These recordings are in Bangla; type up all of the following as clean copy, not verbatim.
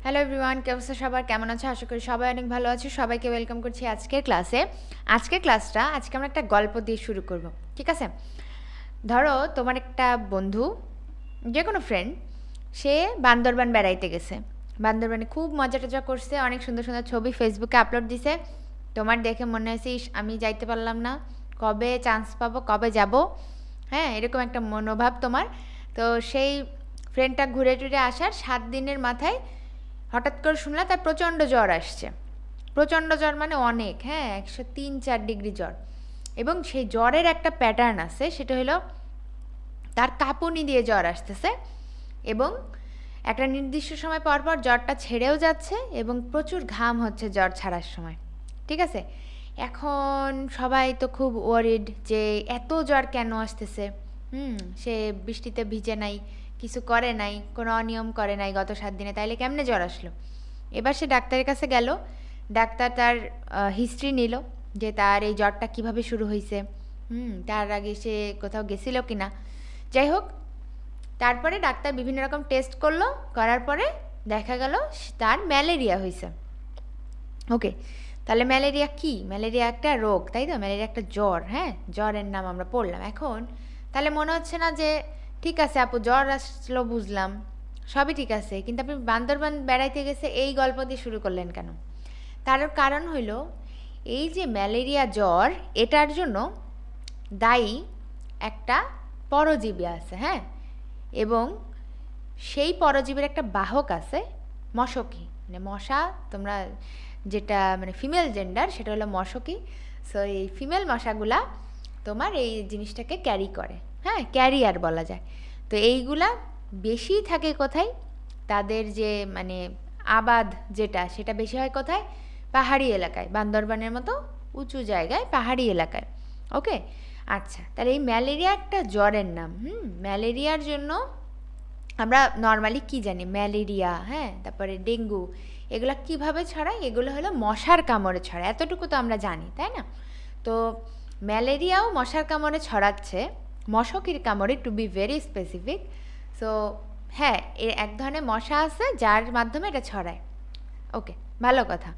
হ্যালো এভরিওয়ান, কি অবস্থা সবার? কেমন আছো? আশা করি সবাই অনেক ভালো আছো। সবাইকে ওয়েলকাম করছি আজকের ক্লাসে। আজকের ক্লাসটা আজকে আমরা একটা গল্প দিয়ে শুরু করব, ঠিক আছে? ধরো তোমার একটা বন্ধু, যে কোনো ফ্রেন্ড, সে বান্দরবান বেড়াইতে গেছে। বান্দরবানে খুব মজা টজা করছে, অনেক সুন্দর সুন্দর ছবি ফেসবুকে আপলোড দিছে। তোমার দেখে মনে হয়েছে ইস, আমি যাইতে পারলাম না, কবে চান্স পাবো, কবে যাব, হ্যাঁ, এরকম একটা মনোভাব তোমার। তো সেই ফ্রেন্ডটা ঘুরে টুরে আসার 7 দিনের মাথায় হঠাৎ করে শুনলাম তার প্রচণ্ড জ্বর আসছে। প্রচণ্ড জ্বর মানে অনেক, হ্যাঁ, 103-104 ডিগ্রি জ্বর। এবং সেই জ্বরের একটা প্যাটার্ন আছে, সেটা হলো তার কাঁপুনি দিয়ে জ্বর আসতেছে এবং একটা নির্দিষ্ট সময় পর পর জ্বরটা ছেড়েও যাচ্ছে এবং প্রচুর ঘাম হচ্ছে জ্বর ছাড়ার সময়, ঠিক আছে? এখন সবাই তো খুব ওয়ারিড যে এত জ্বর কেন আসতেছে। সে বৃষ্টিতে ভিজে নাই, কিছু করে নাই, কোনো অনিয়ম করে নাই গত 7 দিনে, তাইলে কেমনে জ্বর আসলো? এবার সে ডাক্তারের কাছে গেল। ডাক্তার তার হিস্ট্রি নিল যে তার এই জ্বরটা কিভাবে শুরু হয়েছে, তার আগে সে কোথাও গেছিল কি না। যাই হোক, তারপরে ডাক্তার বিভিন্ন রকম টেস্ট করলো, করার পরে দেখা গেল তার ম্যালেরিয়া হয়েছে। ওকে, তাহলে ম্যালেরিয়া কি? ম্যালেরিয়া একটা রোগ, তাই তো? ম্যালেরিয়া একটা জ্বর, হ্যাঁ, জ্বরের নাম আমরা পড়লাম। এখন তাহলে মনে হচ্ছে না যে ঠিক আছে আপু, জ্বর আসলো বুঝলাম, সবই ঠিক আছে, কিন্তু আপনি বান্দরবান বেড়াইতে গেছে এই গল্প দিয়ে শুরু করলেন কেন? তার কারণ হইল এই যে ম্যালেরিয়া জ্বর, এটার জন্য দায়ী একটা পরজীবী আছে, হ্যাঁ, এবং সেই পরজীবীর একটা বাহক আছে, মশকি, মানে মশা। তোমরা যেটা মানে ফিমেল জেন্ডার, সেটা হলো মশকি। সো এই ফিমেল মশাগুলা তোমার এই জিনিসটাকে ক্যারি করে, হ্যাঁ, ক্যারিয়ার বলা যায়। তো এইগুলা বেশি থাকে কোথায়? তাদের যে মানে আবাদ যেটা, সেটা বেশি হয় কোথায়? পাহাড়ি এলাকায়, বান্দরবানের মতো উঁচু জায়গায়, পাহাড়ি এলাকায়। ওকে, আচ্ছা, তাহলে এই ম্যালেরিয়া একটা জ্বরের নাম। ম্যালেরিয়ার জন্য আমরা নর্মালি কি জানি? ম্যালেরিয়া, হ্যাঁ, তারপরে ডেঙ্গু, এগুলো কিভাবে ছড়ায়? এগুলো হলো মশার কামড়ে ছড়ায়, এতটুকু তো আমরা জানি, তাই না? তো ম্যালেরিয়াও মশার কামড়ে ছড়াচ্ছে, মশকির কামড়ে, to be very specific. So হ্যাঁ, এর এক ধরনের মশা আছে যার মাধ্যমে এটা ছড়ায়। ওকে, ভালো কথা।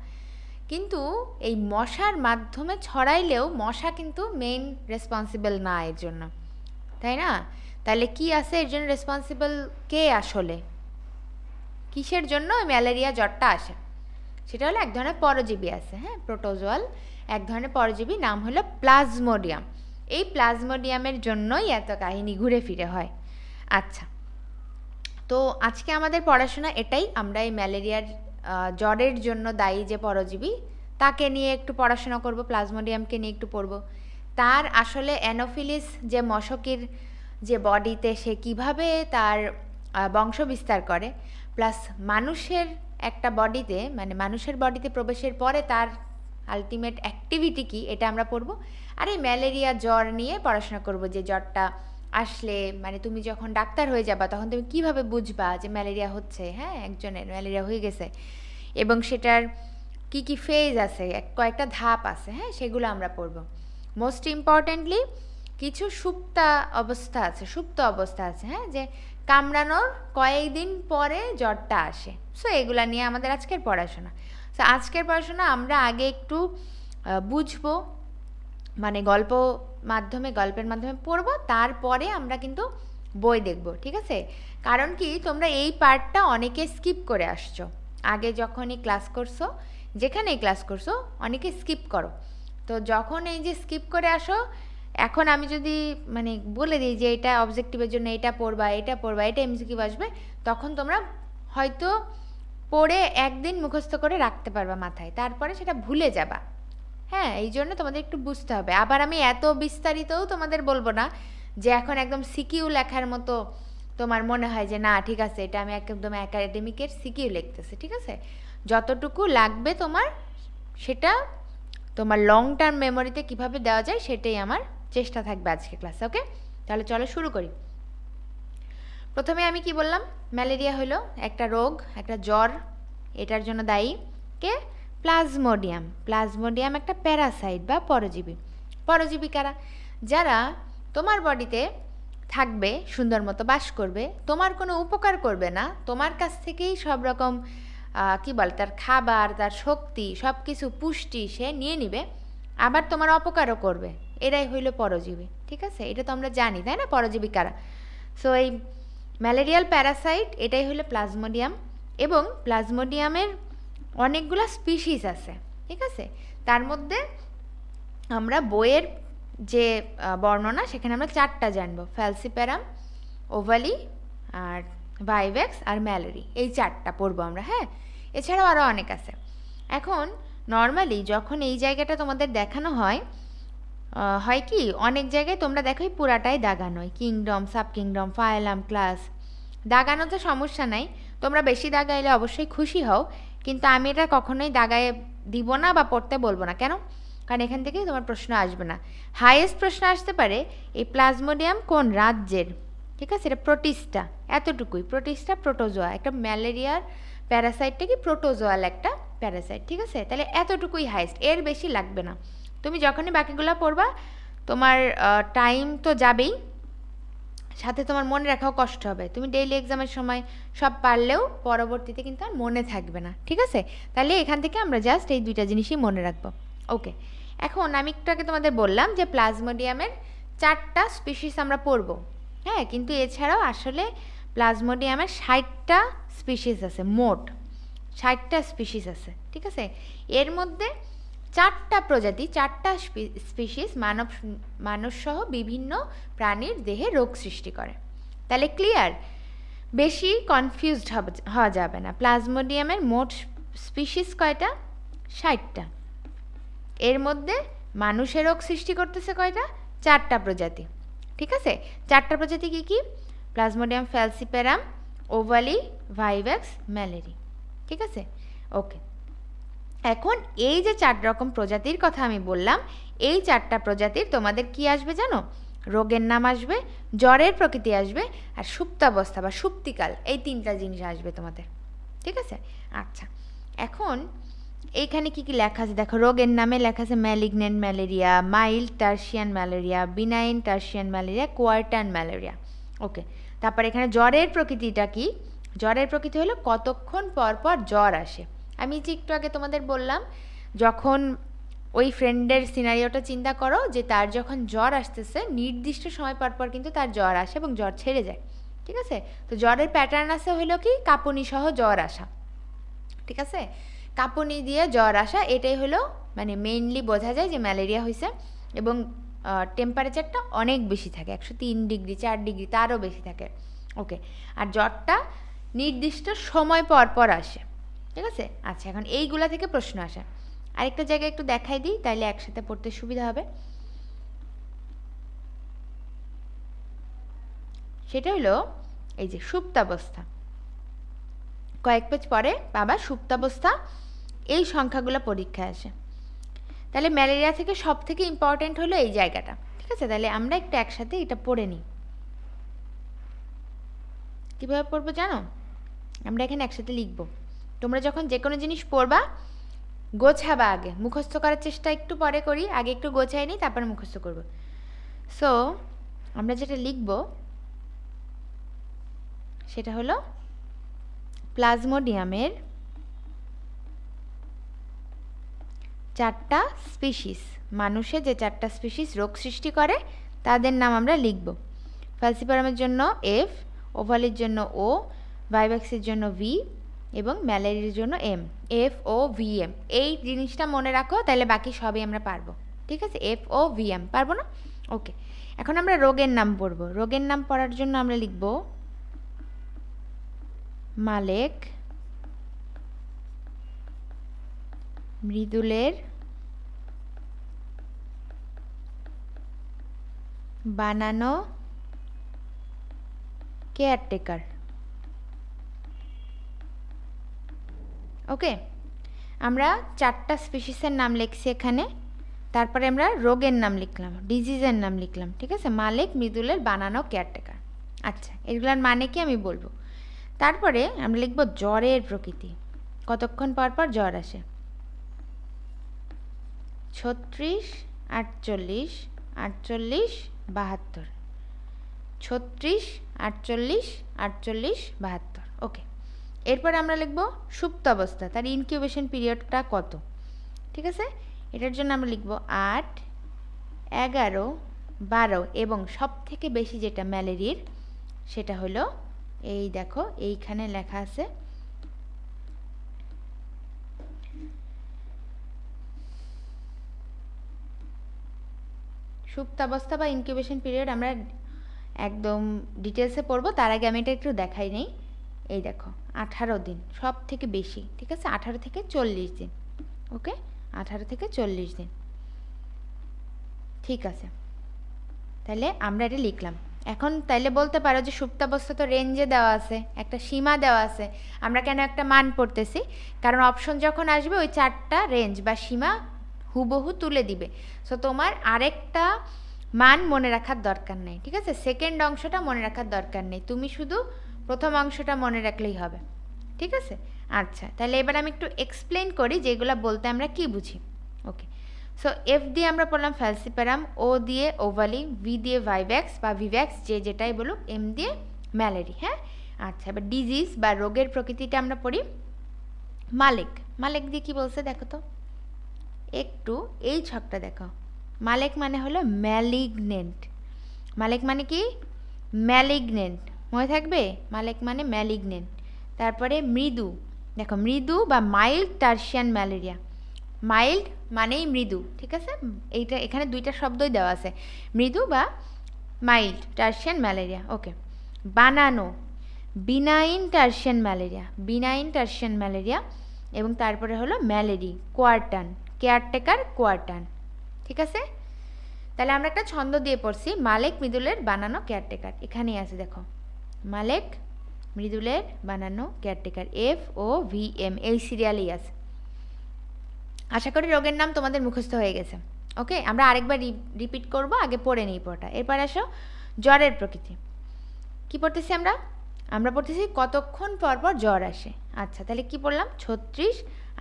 কিন্তু এই মশার মাধ্যমে ছড়াইলেও মশা কিন্তু মেইন রেসপন্সিবল না এর জন্য, তাই না? তাহলে কি আছে এর জন্য রেসপন্সিবল? কে আসলে? কিসের জন্য ওই ম্যালেরিয়া জ্বরটা আসে? সেটা হলো এক ধরনের পরজীবী আছে, হ্যাঁ, প্রোটোজোয়াল এক ধরনের পরজীবী, নাম হলো প্লাজমোডিয়াম। এই প্লাজমোডিয়ামের জন্যই এত কাহিনী ঘুরে ফিরে হয়। আচ্ছা, তো আজকে আমাদের পড়াশোনা এটাই, আমরা এই ম্যালেরিয়ার জ্বরের জন্য দায়ী যে পরজীবী, তাকে নিয়ে একটু পড়াশোনা করব, প্লাজমোডিয়ামকে নিয়ে একটু পড়ব। তার আসলে অ্যানোফিলিস যে মশকির যে বডিতে, সে কিভাবে তার বংশ বিস্তার করে, প্লাস মানুষের একটা বডিতে, মানে মানুষের বডিতে প্রবেশের পরে তার আলটিমেট অ্যাক্টিভিটি কী, এটা আমরা পড়ব। আর এই ম্যালেরিয়া জ্বর নিয়ে পড়াশোনা করব, যে জ্বরটা আসলে মানে তুমি যখন ডাক্তার হয়ে যাবা তখন তুমি কিভাবে বুঝবা যে ম্যালেরিয়া হচ্ছে, হ্যাঁ, একজনের ম্যালেরিয়া হয়ে গেছে, এবং সেটার কি কি ফেজ আছে, কয়েকটা ধাপ আছে, হ্যাঁ, সেগুলো আমরা পড়ব। মোস্ট ইম্পর্টেন্টলি কিছু সুপ্ত অবস্থা আছে, হ্যাঁ, যে কামড়ানোর কয়েকদিন পরে জ্বরটা আসে। সো এগুলা নিয়ে আমাদের আজকের পড়াশোনা। সো আজকের পড়াশোনা আমরা আগে একটু বুঝবো, মানে গল্পের মাধ্যমে পড়বো, তারপরে আমরা কিন্তু বই দেখব, ঠিক আছে? কারণ কি, তোমরা এই পার্টটা অনেকে স্কিপ করে আসছো। আগে যখনই ক্লাস করছো, যেখানেই ক্লাস করছো, অনেকে স্কিপ করো। তো যখন এই যে স্কিপ করে আসো, এখন আমি যদি মানে বলে দিই যে এটা অবজেক্টিভের জন্য এটা পড়বা, এটা এমসিকিউ আসবে, তখন তোমরা হয়তো পড়ে একদিন মুখস্থ করে রাখতে পারবা মাথায়, তারপরে সেটা ভুলে যাবা। হ্যাঁ, এই জন্য তোমাদের একটু বুঝতে হবে। আবার আমি এত বিস্তারিতও তোমাদের বলবো না যে এখন একদম সিকিউ লেখার মতো তোমার মনে হয় যে না ঠিক আছে, এটা আমি একদম একাডেমিকের সিকিউ লিখতেছি, ঠিক আছে? যতটুকু লাগবে তোমার, সেটা তোমার লং টার্ম মেমোরিতে কিভাবে দেওয়া যায়, সেটাই আমার চেষ্টা থাকবে আজকে ক্লাসে। ওকে, তাহলে চলো শুরু করি। প্রথমে আমি কি বললাম? ম্যালেরিয়া হলো একটা রোগ, একটা জ্বর, এটার জন্য দায়ী কে? প্লাজমোডিয়াম একটা প্যারাসাইট বা পরজীবী। পরজীবী কারা? যারা তোমার বডিতে থাকবে, সুন্দর মতো বাস করবে, তোমার কোনো উপকার করবে না, তোমার কাছ থেকেই সব রকম কি বল তার খাবার, তার শক্তি, সব কিছু পুষ্টি সে নিয়ে নিবে, আবার তোমার অপকারও করবে। এরাই হইল পরজীবী, ঠিক আছে? এটা তো আমরা জানি, তাই না, পরজীবী কারা। সো এই ম্যালেরিয়াল প্যারাসাইট এটাই হলো প্লাজমোডিয়াম, এবং প্লাজমোডিয়ামের অনেকগুলো স্পিসিস আছে, ঠিক আছে? তার মধ্যে আমরা বইয়ের যে বর্ণনা সেখানে আমরা 4টা জানবো, ফ্যালসিপ্যারাম, ওভালি, আর ভাইভেক্স আর ম্যালেরি, এই 4টা পড়বো আমরা। হ্যাঁ, এছাড়াও আরও অনেক আছে। এখন নর্মালি যখন এই জায়গাটা তোমাদের দেখানো হয় কি অনেক জায়গায় তোমরা দেখোই পুরাটাই দাগানো, কিংডম, সাব কিংডম, ফাইলাম, ক্লাস। দাগানোতে সমস্যা নাই, তোমরা বেশি দাগাইলে অবশ্যই খুশি হও, কিন্তু আমি এটা কখনোই দাগায় দিব না বা পড়তে বলবো না। কেন? কারণ এখান থেকে তোমার প্রশ্ন আসবে না। হাইয়েস্ট প্রশ্ন আসতে পারে এই প্লাজমোডিয়াম কোন রাজ্যের, ঠিক আছে? এটা প্রোটিস্টা, এতটুকুই। প্রোটিস্টা প্রোটোজোয়া, একটা ম্যালেরিয়ার প্যারাসাইটটা কি প্রোটোজোয়াল একটা প্যারাসাইট, ঠিক আছে? তাহলে এতটুকুই হাইয়েস্ট, এর বেশি লাগবে না। তুমি যখনই বাকিগুলো পড়বা তোমার টাইম তো যাবেই, সাথে তোমার মনে রাখাও কষ্ট হবে। তুমি ডেইলি এক্সামের সময় সব পারলেও পরবর্তীতে কিন্তু আর মনে থাকবে না, ঠিক আছে? তাহলে এখান থেকে আমরা জাস্ট এই 2টা জিনিসই মনে রাখবো। ওকে, এখন আমি একটু আগে তোমাদের বললাম যে প্লাজমোডিয়ামের 4টা স্পিসিস আমরা পড়বো। হ্যাঁ, কিন্তু এছাড়াও আসলে প্লাজমোডিয়ামের 60টা স্পিসিস আছে, মোট 60টা স্পিসিস আছে, ঠিক আছে? এর মধ্যে 4টা প্রজাতি, 4টা স্পিসিস মানুষসহ বিভিন্ন প্রাণীর দেহে রোগ সৃষ্টি করে। তাহলে ক্লিয়ার, বেশি কনফিউজড হওয়া যাবে না। প্লাজমোডিয়ামের মোট স্পিসিস কয়টা? 60টা। এর মধ্যে মানুষের রোগ সৃষ্টি করতেছে কয়টা? 4টা প্রজাতি, ঠিক আছে? 4টা প্রজাতি কি কি? প্লাজমোডিয়াম ফ্যালসিপ্যারাম, ওভালি, ভাইভেক্স, ম্যালেরি, ঠিক আছে? ওকে, এখন এই যে 4 রকম প্রজাতির কথা আমি বললাম, এই 4টা প্রজাতির তোমাদের কি আসবে জানো? রোগের নাম আসবে, জ্বরের প্রকৃতি আসবে, আর সুপ্তাবস্থা বা সুপ্তিকাল, এই 3টা জিনিস আসবে তোমাদের, ঠিক আছে? আচ্ছা, এখন এইখানে কি কি লেখা আছে দেখো। রোগের নামে লেখা আছে malignant malaria, mild tertian malaria, benign tertian malaria, quartan malaria. Okay, তারপর এখানে জ্বরের প্রকৃতিটা কি? জ্বরের প্রকৃতি হলো কতক্ষণ পর পর জ্বর আসে। আমি যে একটু আগে তোমাদের বললাম, যখন ওই ফ্রেন্ডের সিনারিওটা চিন্তা করো যে তার যখন জ্বর আসতেছে নির্দিষ্ট সময় পর পর কিন্তু তার জ্বর আসে এবং জ্বর ছেড়ে যায়, ঠিক আছে? তো জ্বরের প্যাটার্ন আছে হলো কি কাঁপুনি সহ জ্বর আসা, ঠিক আছে? কাঁপুনি দিয়ে জ্বর আসা, এটাই হলো মানে মেইনলি বোঝা যায় যে ম্যালেরিয়া হয়েছে। এবং টেম্পারেচারটা অনেক বেশি থাকে, 103 ডিগ্রি, 4 ডিগ্রি, তারও বেশি থাকে। ওকে, আর জ্বরটা নির্দিষ্ট সময় পর পর আসে, ঠিক আছে? আচ্ছা, এখন এইগুলা থেকে প্রশ্ন আসে। আরেকটা জায়গায় একটু দেখাই দিই, তাইলে একসাথে পড়তে সুবিধা হবে। সেটা হলো এই যে সুপ্তাবস্থা, কয়েক পেজ পরে বাবা সুপ্তাবস্থা, এই সংখ্যাগুলো পরীক্ষায় আসে। তাহলে ম্যালেরিয়া থেকে সব থেকে ইম্পর্টেন্ট হলো এই জায়গাটা, ঠিক আছে? তাহলে আমরা একটু একসাথে এটা পড়ে নিই। কীভাবে পড়বো জানো? আমরা এখানে একসাথে লিখব। তোমরা যখন যে কোনো জিনিস পড়বা গোছাবা, আগে মুখস্থ করার চেষ্টা একটু পরে করি, আগে একটু গোছাই নিই, তারপরে মুখস্থ করব। সো আমরা যেটা লিখব সেটা হলো প্লাজমোডিয়ামের 4টা স্পিসিস, মানুষে যে 4টা স্পিসিস রোগ সৃষ্টি করে তাদের নাম আমরা লিখব। ফ্যালসিপ্যারামের জন্য এফ, ওভালির জন্য ও, ভাইভ্যাক্সের জন্য ভি এবং ম্যালেরিয়ার জন্য এম। এফ ও ভি এম, এই জিনিসটা মনে রাখো, তাহলে বাকি সবই আমরা পারবো, ঠিক আছে? এফ ও ভি এম, পারবো না? ওকে, এখন আমরা রোগের নাম পড়ব। রোগের নাম পড়ার জন্য আমরা লিখব মালেক, মৃদুলের বানানো কেয়ারটেকার। ওকে, আমরা 4টা স্পিসিসের নাম লিখছি এখানে, তারপরে আমরা রোগের নাম লিখলাম, ডিজিজের নাম লিখলাম, ঠিক আছে? মালেক, মৃদুলের বানানো কেয়ারটেকার। আচ্ছা, এগুলোর মানে কি আমি বলবো। তারপরে আমরা লিখব জ্বরের প্রকৃতি, কতক্ষণ পর পর জ্বর আসে। 36, 48, 48, 72, 36, 48, 48, 72। ওকে, এরপর আমরা লিখব সুপ্তাবস্থা, তার ইনকিউবেশন পিরিয়ডটা কত। ঠিক আছে, এটার জন্য আমরা লিখব 8, 11, 12 এবং সব থেকে বেশি যেটা ম্যালেরিয়ার সেটা হলো এই দেখো এইখানে লেখা আছে সুপ্তাবস্থা বা ইনকিউবেশন পিরিয়ড। আমরা একদম ডিটেলসে পড়বো, তার আগে আমি এটা একটু দেখাই নেই। এই দেখো 18 দিন সব থেকে বেশি। ঠিক আছে, 18 থেকে 40 দিন। ওকে, 18 থেকে 40 দিন। ঠিক আছে, তাহলে আমরা এটা লিখলাম। এখন তাইলে বলতে পারো যে সুপ্তাবস্থা তো রেঞ্জে দেওয়া আছে, একটা সীমা দেওয়া আছে, আমরা কেন একটা মান পড়তেছি? কারণ অপশন যখন আসবে ওই 4টা রেঞ্জ বা সীমা হুবহু তুলে দিবে। সো তোমার আরেকটা মান মনে রাখার দরকার নেই। ঠিক আছে, সেকেন্ড অংশটা মনে রাখার দরকার নেই, তুমি শুধু প্রথম অংশটা মনে রাখলেই হবে। ঠিক আছে, আচ্ছা তাহলে এবার আমি একটু এক্সপ্লেন করি যে এগুলো বলতে আমরা কি বুঝি। ওকে, সো এফ দিয়ে আমরা পড়লাম ফ্যালসিপারাম, ও দিয়ে ওভালি, ভি দিয়ে ভাইভ্যাক্স বা ভিভ্যাক্স যে যেটাই বলুক, এম দিয়ে ম্যালেরি। হ্যাঁ, আচ্ছা এবার ডিজিজ বা রোগের প্রকৃতিটা আমরা পড়ি মালেক। মালেক দিয়ে কি বলছে দেখো তো একটু, এই ছকটা দেখো। মালেক মানে হলো ম্যালিগনেন্ট। মালেক মানে কি? ম্যালিগনেন্ট, মনে থাকবে? মালেক মানে ম্যালিগনেন্ট। তারপরে মৃদু, দেখো মৃদু বা মাইল্ড টার্সিয়ান ম্যালেরিয়া। মাইল্ড মানেই মৃদু। ঠিক আছে, এইটা এখানে দুইটা শব্দই দেওয়া আছে, মৃদু বা মাইল্ড টার্সিয়ান ম্যালেরিয়া। ওকে, বানানো benign tertian malaria, benign tertian malaria. এবং তারপরে হলো ম্যালেরি কোয়ার্টান, কেয়ারটেকার কোয়ার্টান। ঠিক আছে, তাহলে আমরা একটা ছন্দ দিয়ে পড়ছি, মালেক মৃদুলের বানানো কেয়ারটেকার। এখানেই আছে দেখো, মালেক মৃদুলের বানানো কেয়ারটেকার, FOVM, এই সিরিয়ালেই আছে। আশা করি রোগের নাম তোমাদের মুখস্থ হয়ে গেছে। ওকে, আমরা আরেকবার রিপিট করব, আগে পড়ে নিই পড়াটা। এরপর আসো জ্বরের প্রকৃতি। কি পড়তেছি আমরা? আমরা পড়তেছি কতক্ষণ পর পর জ্বর আসে। আচ্ছা তাহলে কি পড়লাম? 36,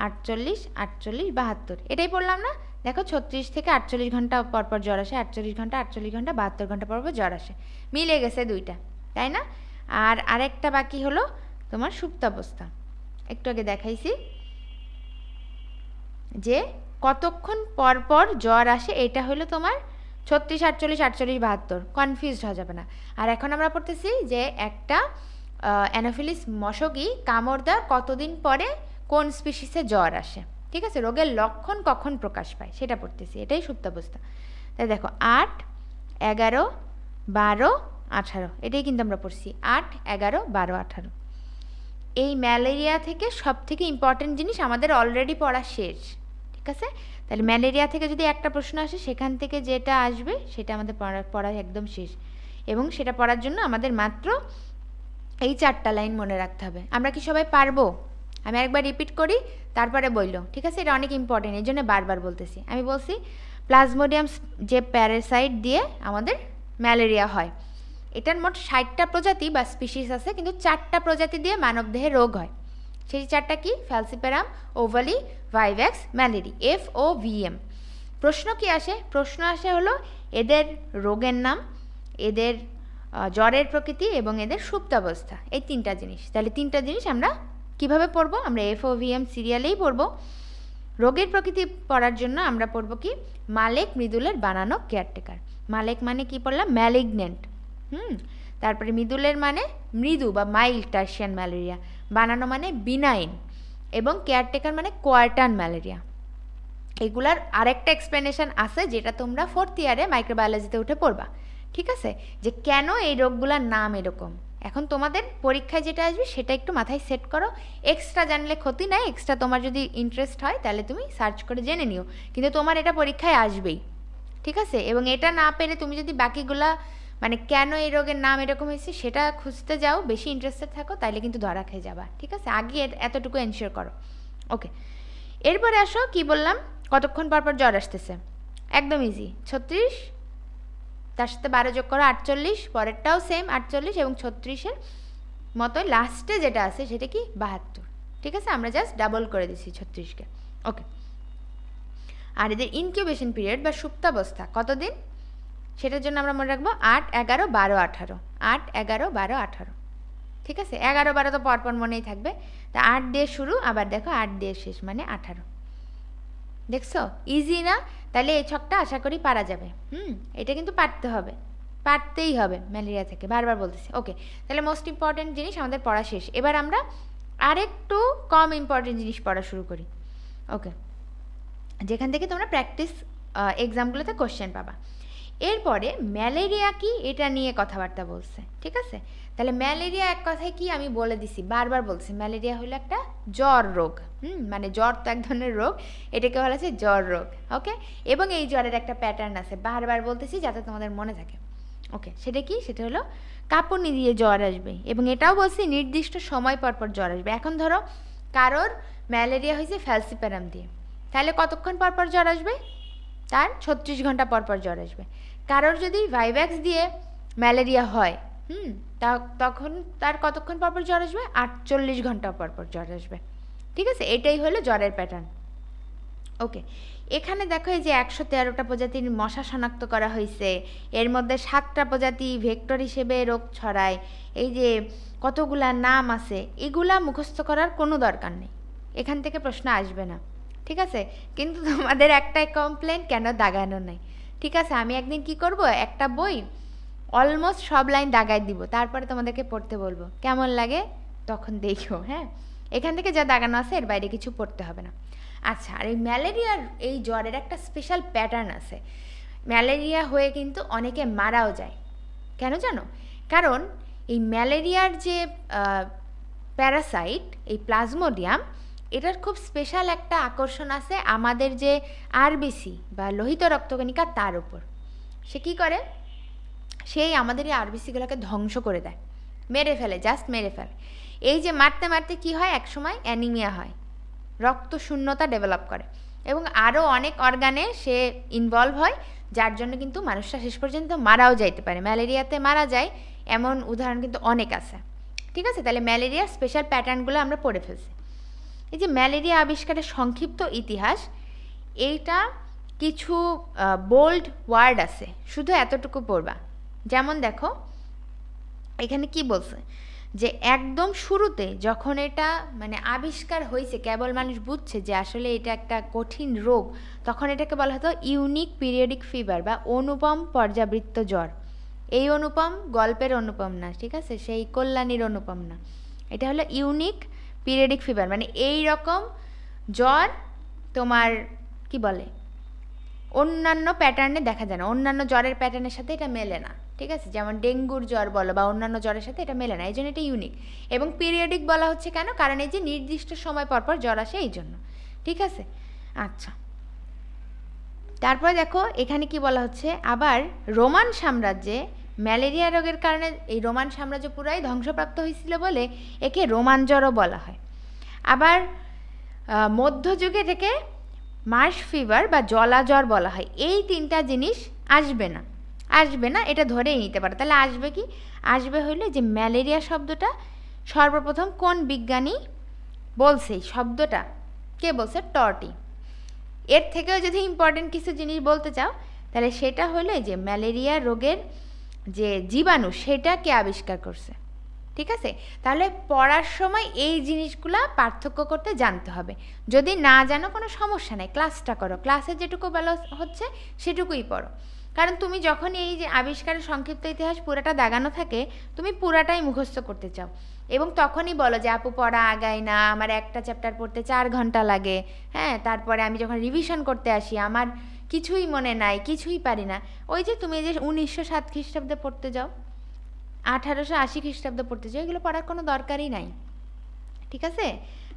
48, 48, 72, এটাই পড়লাম না? দেখো 36 থেকে 48 ঘন্টা পর পর জ্বর আসে, 48 ঘন্টা, 48 ঘন্টা, 72 ঘন্টা পর পর জ্বর আসে। মিলে গেছে দুইটা, তাই না? আর আরেকটা বাকি হলো তোমার সুপ্তাবস্থা। একটু আগে দেখাইছি যে কতক্ষণ পর পর জ্বর আসে, এটা হলো তোমার 36, 48, 48, 72, কনফিউজড হয়ে যাবে না। আর এখন আমরা পড়তেছি যে একটা অ্যানোফিলিস মশকই কামড় দেওয়ার কতদিন পরে কোন স্পিসিসে জ্বর আসে। ঠিক আছে, রোগের লক্ষণ কখন প্রকাশ পায় সেটা পড়তেছি, এটাই সুপ্তাবস্থা। তাই দেখো 8, 11, 12, 18, এটাই কিন্তু আমরা পড়ছি 8, 11, 12, 18। এই ম্যালেরিয়া থেকে সব থেকে ইম্পর্টেন্ট জিনিস আমাদের অলরেডি পড়া শেষ। ঠিক আছে, তাহলে ম্যালেরিয়া থেকে যদি একটা প্রশ্ন আসে, সেখান থেকে যেটা আসবে সেটা আমাদের পড়া একদম শেষ। এবং সেটা পড়ার জন্য আমাদের মাত্র এই 4টা লাইন মনে রাখতে হবে। আমরা কি সবাই পারবো? আমি একবার রিপিট করি, তারপরে বললো। ঠিক আছে, এটা অনেক ইম্পর্টেন্ট, এই জন্য বারবার বলতেছি। আমি বলছি প্লাজমোডিয়াম যে প্যারাসাইট দিয়ে আমাদের ম্যালেরিয়া হয়, এটার মোট 60টা প্রজাতি বা স্পিসিস আছে, কিন্তু 4টা প্রজাতি দিয়ে মানবদেহে রোগ হয়। সেই 4টা কি? ফ্যালসিপারাম, ওভালি, ভাইভ্যাক্স, ম্যালেরি, FOVM। প্রশ্ন কি আসে? প্রশ্ন আসে হলো এদের রোগের নাম, এদের জ্বরের প্রকৃতি এবং এদের সুপ্তাবস্থা, এই 3টা জিনিস। তাহলে 3টা জিনিস আমরা কিভাবে পড়বো? আমরা FOVM সিরিয়ালেই পড়বো। রোগের প্রকৃতি পড়ার জন্য আমরা পড়বো কি? মালেক মৃদুলের বানানো কেয়ারটেকার। মালেক মানে কি পড়লাম? ম্যালিগনেন্ট। তারপরে মৃদুলের মানে মৃদু বা মাইল্ড টার্সিয়ান ম্যালেরিয়া, বানানো মানে বিনাইন, এবং কেয়ারটেকার মানে কোয়ার্টান ম্যালেরিয়া। এগুলার আরেকটা এক্সপ্লেনেশন আছে যেটা তোমরা 4th ইয়ারে মাইক্রোবায়োলজিতে উঠে পড়বা। ঠিক আছে, যে কেন এই রোগগুলোর নাম এরকম। এখন তোমাদের পরীক্ষায় যেটা আসবে সেটা একটু মাথায় সেট করো। এক্সট্রা জানলে ক্ষতি নাই, এক্সট্রা তোমার যদি ইন্টারেস্ট হয় তাহলে তুমি সার্চ করে জেনে নিও, কিন্তু তোমার এটা পরীক্ষায় আসবেই। ঠিক আছে, এবং এটা না পেরে তুমি যদি বাকিগুলা মানে কেন এই রোগের নাম এরকম হয়েছে সেটা খুঁজতে যাও, বেশি ইন্টারেস্টেড থাকো, তাইলে কিন্তু ধরা খেয়ে যাবা। ঠিক আছে, আগে এতটুকু এনশিওর করো। ওকে, এরপরে আসো কি বললাম, কতক্ষণ পর পর জ্বর আসতেছে। একদম ইজি, 36, তার সাথে 12 যোগ করো 48, পরেরটাও সেম 48, এবং 36-এর মতো লাস্টে যেটা আছে সেটা কি? 72। ঠিক আছে, আমরা জাস্ট ডাবল করে দিচ্ছি 36-কে। ওকে, আর এদের ইনকিউবেশন পিরিয়ড বা সুপ্তাবস্থা কতদিন, সেটার জন্য আমরা মনে রাখবো 8, 11, 12, 18। 8, 11, 12, 18। ঠিক আছে, 11-12 তো পরপর মনেই থাকবে। তা 8 দিয়ে শুরু, আবার দেখো 8 দিয়ে শেষ, মানে 18। দেখছো ইজি না? তাহলে এই ছকটা আশা করি পারা যাবে। এটা কিন্তু পারতে হবে, পারতেই হবে ম্যালেরিয়া থেকে, বারবার বলতেছি। ওকে, তাহলে মোস্ট ইম্পর্টেন্ট জিনিস আমাদের পড়া শেষ। এবার আমরা আরেকটু কম ইম্পর্টেন্ট জিনিস পড়া শুরু করি। ওকে, যেখান থেকে তোমরা প্র্যাকটিস এক্সামগুলোতে কোশ্চেন পাবা। এরপরে ম্যালেরিয়া কি এটা নিয়ে কথাবার্তা বলছে, ঠিক আছে? তাহলে ম্যালেরিয়া এক কথায় কি আমি বলে দিছি, বারবার বলছি, ম্যালেরিয়া হলো একটা জ্বর রোগ। মানে জ্বর তো এক ধরনের রোগ, এটাকে বলা হচ্ছে জ্বর রোগ। ওকে, এবং এই জ্বরের একটা প্যাটার্ন আছে, বারবার বলতেছি যাতে তোমাদের মনে থাকে। ওকে, সেটা কি? সেটা হলো কাঁপুনি দিয়ে জ্বর আসবে, এবং এটাও বলছি নির্দিষ্ট সময় পর পর জ্বর আসবে। এখন ধরো কারোর ম্যালেরিয়া হয়েছে ফ্যালসিপ্যারাম দিয়ে, তাহলে কতক্ষণ পর পর জ্বর আসবে? তার 36 ঘন্টা পর পর জ্বর আসবে। কারোর যদি ভাইভ্যাক্স দিয়ে ম্যালেরিয়া হয়, তখন তার কতক্ষণ পর পর জ্বর আসবে? 48 ঘন্টা পর পর জ্বর আসবে। ঠিক আছে, এটাই হলো জ্বরের প্যাটার্ন। ওকে, এখানে দেখো এই যে 113টা প্রজাতির মশা শনাক্ত করা হয়েছে, এর মধ্যে 7টা প্রজাতি ভেক্টর হিসেবে রোগ ছড়ায়। এই যে কতগুলা নাম আছে, এগুলা মুখস্থ করার কোনো দরকার নেই, এখান থেকে প্রশ্ন আসবে না। ঠিক আছে, কিন্তু তোমাদের একটাই কমপ্লেন, কেন দাগানো নাই। ঠিক আছে, আমি একদিন কি করব, একটা বই অলমোস্ট সব লাইন দাগাই দিব, তারপরে তোমাদেরকে পড়তে বলবো, কেমন লাগে তখন দেখো। হ্যাঁ, এখান থেকে যা দাগানো আছে এর বাইরে কিছু পড়তে হবে না। আচ্ছা, আর এই ম্যালেরিয়ার এই জ্বরের একটা স্পেশাল প্যাটার্ন আছে। ম্যালেরিয়া হয়ে কিন্তু অনেকে মারাও যায়। কেন জানো? কারণ এই ম্যালেরিয়ার যে প্যারাসাইট, এই প্লাজমোডিয়াম, এটার খুব স্পেশাল একটা আকর্ষণ আছে আমাদের যে আরবিসি বা লোহিত রক্তকণিকা, তার উপর। সে কী করে? সেই আমাদের এই আরবিসিগুলোকে ধ্বংস করে দেয়, মেরে ফেলে, জাস্ট মেরে ফেলে। এই যে মারতে মারতে কী হয়, একসময় অ্যানিমিয়া হয়, রক্ত শূন্যতা ডেভেলপ করে, এবং আরও অনেক অর্গানে সে ইনভলভ হয়, যার জন্য কিন্তু মানুষটা শেষ পর্যন্ত মারাও যাইতে পারে। ম্যালেরিয়াতে মারা যায় এমন উদাহরণ কিন্তু অনেক আছে। ঠিক আছে, তাহলে ম্যালেরিয়ার স্পেশাল প্যাটার্নগুলো আমরা পড়ে ফেলছি। এই যে ম্যালেরিয়া আবিষ্কারের সংক্ষিপ্ত ইতিহাস, এইটা কিছু বোল্ড ওয়ার্ড আছে, শুধু এতটুকু পড়বা। যেমন দেখো এখানে কি বলছে, যে একদম শুরুতে যখন এটা মানে আবিষ্কার হয়েছে, কেবল মানুষ বুঝছে যে আসলে এটা একটা কঠিন রোগ, তখন এটাকে বলা হতো ইউনিক পিরিয়ডিক ফিভার বা অনুপম পর্যাবৃত্ত জ্বর। এই অনুপম গল্পের অনুপম না, ঠিক আছে, সেই কল্যাণীর অনুপম না, এটা হলো ইউনিক পিরিয়ডিক ফিভার। মানে এই রকম জ্বর তোমার কি বলে অন্যান্য প্যাটার্নে দেখা যায় না, অন্যান্য জ্বরের প্যাটার্নের সাথে এটা মেলে না। ঠিক আছে, যেমন ডেঙ্গুর জ্বর বলো বা অন্যান্য জ্বরের সাথে এটা মেলে না, এই জন্য এটা ইউনিক। এবং পিরিয়ডিক বলা হচ্ছে কেন? কারণ এই যে নির্দিষ্ট সময় পরপর জ্বর আসে, এই জন্য। ঠিক আছে, আচ্ছা, তারপরে দেখো এখানে কি বলা হচ্ছে, আবার রোমান সাম্রাজ্যে ম্যালেরিয়া রোগের কারণে এই রোমান সাম্রাজ্য পুরাই ধ্বংসপ্রাপ্ত হয়েছিল বলে একে রোমান জ্বরও বলা হয়। আবার মধ্যযুগে এটাকে মার্শ ফিভার বা জলা জ্বর বলা হয়। এই তিনটা জিনিস আসবে না, আসবে না, এটা ধরেই নিতে পারো। তাহলে আসবে কি? আসবে হইলে যে ম্যালেরিয়া শব্দটা সর্বপ্রথম কোন বিজ্ঞানী বলছে, শব্দটা কে বলছে? টর্টি। এর থেকেও যদি ইম্পর্টেন্ট কিছু জিনিস বলতে চাও, তাহলে সেটা হলে যে ম্যালেরিয়া রোগের যে জীবাণু, সেটা কে আবিষ্কার করছে। ঠিক আছে, তাহলে পড়ার সময় এই জিনিসগুলা পার্থক্য করতে জানতে হবে। যদি না জানো কোনো সমস্যা নেই, ক্লাসটা করো, ক্লাসে যেটুকু বলা হচ্ছে সেটুকুই পড়ো। কারণ তুমি যখন এই যে আবিষ্কারের সংক্ষিপ্ত ইতিহাস পুরাটা দাগানো থাকে, তুমি পুরাটাই মুখস্থ করতে চাও, এবং তখনই বলো যে আপু পড়া আগায় না, আমার একটা চ্যাপ্টার পড়তে 4 ঘন্টা লাগে। হ্যাঁ, তারপরে আমি যখন রিভিশন করতে আসি আমার কিছুই মনে নাই, কিছুই পারি না। ওই যে তুমি যে 1907 খ্রিস্টাব্দে পড়তে যাও, 1880 খ্রিস্টাব্দে পড়তে যাও, এগুলো পড়ার কোনো দরকারই নাই। ঠিক আছে,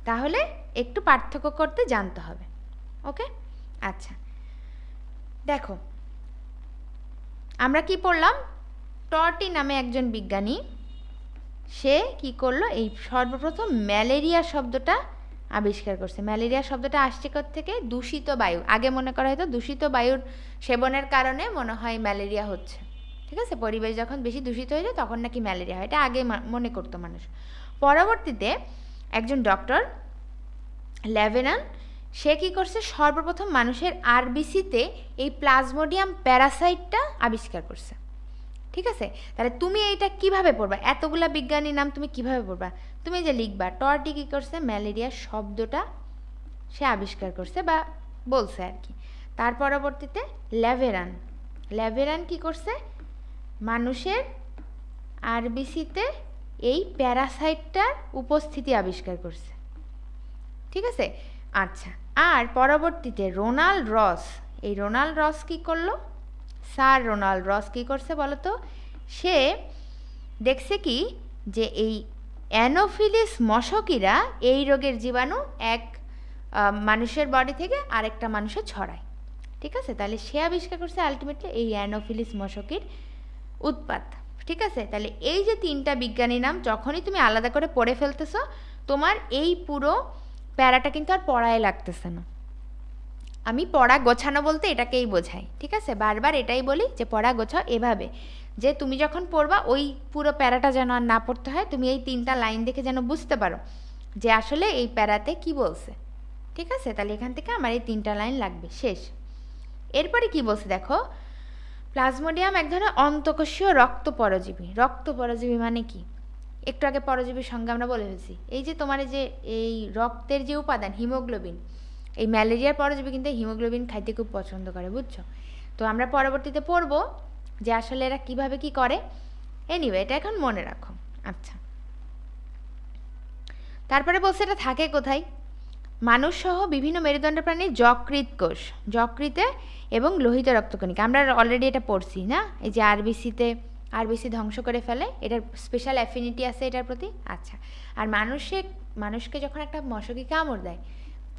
তাহলে একটু পার্থক্য করতে জানতে হবে। ওকে, আচ্ছা, দেখো আমরা কি পড়লাম? টর্টি নামে একজন বিজ্ঞানী, সে কি করলো, এই সর্বপ্রথম ম্যালেরিয়া শব্দটা আবিষ্কার করছে। ম্যালেরিয়া শব্দটা আসছে থেকে দূষিত বায়ু। আগে মনে করা হয়তো দূষিত বায়ুর সেবনের কারণে মনে হয় ম্যালেরিয়া হচ্ছে। ঠিক আছে, পরিবেশ যখন বেশি দূষিত হয়ে যায় তখন নাকি ম্যালেরিয়া হয়, এটা আগে মনে করতো মানুষ। পরবর্তীতে একজন ডক্টর ল্যাভেনান, সে কী করছে, সর্বপ্রথম মানুষের আরবিসিতে এই প্লাজমোডিয়াম প্যারাসাইটটা আবিষ্কার করছে। ঠিক আছে? তাহলে তুমি এইটা কিভাবে পড়বা, এতগুলা বিজ্ঞানীর নাম তুমি কিভাবে পড়বা? তুমি যে লিখবা টর্টি কী করছে, ম্যালেরিয়া শব্দটা সে আবিষ্কার করছে বা বলছে আর কি। তার পরবর্তীতে ল্যাভেরান কী করছে, মানুষের আরবিসিতে এই প্যারাসাইটটার উপস্থিতি আবিষ্কার করছে। ঠিক আছে? আচ্ছা, আর পরবর্তীতে রোনাল্ড রস কী করলো, স্যার রোনাল্ড রস কী করছে বলো তো? সে দেখছে কি যে এই অ্যানোফিলিস মশকিরা এই রোগের জীবাণু এক মানুষের বডি থেকে আরেকটা মানুষে ছড়ায়। ঠিক আছে? তাহলে সে আবিষ্কার করছে আলটিমেটলি এই অ্যানোফিলিস মশকির উৎপাত। ঠিক আছে? তাহলে এই যে 3টা বিজ্ঞানীর নাম যখনই তুমি আলাদা করে পড়ে ফেলতেছো, তোমার এই পুরো প্যারাটা কিন্তু আর পড়ায় লাগতেছে না। আমি পড়া গোছানো বলতে এটাকেই বোঝাই। ঠিক আছে? বারবার এটাই বলি যে পড়া গোছাও এভাবে, যে তুমি যখন পড়বা ওই পুরো প্যারাটা যেন আর না পড়তে হয়, তুমি এই 3টা লাইন দেখে যেন বুঝতে পারো যে আসলে এই প্যারাতে কি বলছে। ঠিক আছে? তাহলে এখান থেকে আমার এই 3টা লাইন লাগবে, শেষ। এরপরে কি বলছে দেখো, প্লাজমোডিয়াম এক ধরনের অন্তঃকোষীয় রক্ত পরজীবী মানে কি? একটু আগে পরজীবীর সঙ্গে আমরা বলে ফেলছি। এই যে তোমার এই রক্তের যে উপাদান হিমোগ্লোবিন, এই ম্যালেরিয়ার পরজীবী কিন্তু হিমোগ্লোবিন খাইতে খুব পছন্দ করে, বুঝছো? তো আমরা পরবর্তীতে পড়বো যে আসলে এরা কিভাবে কি করে। এনিওয়ে, এটা এখন মনে রাখো। আচ্ছা, তারপরে বলছে এটা থাকে কোথায়? মানুষ সহ বিভিন্ন মেরুদণ্ড প্রাণীর যকৃতে এবং লোহিত রক্তকণিকা। আমরা অলরেডি এটা পড়ছি না, এই যে আরবিসি ধ্বংস করে ফেলে, এটার স্পেশাল অ্যাফিনিটি আছে এটার প্রতি। আচ্ছা, আর মানুষকে যখন একটা মশকি কামড় দেয়,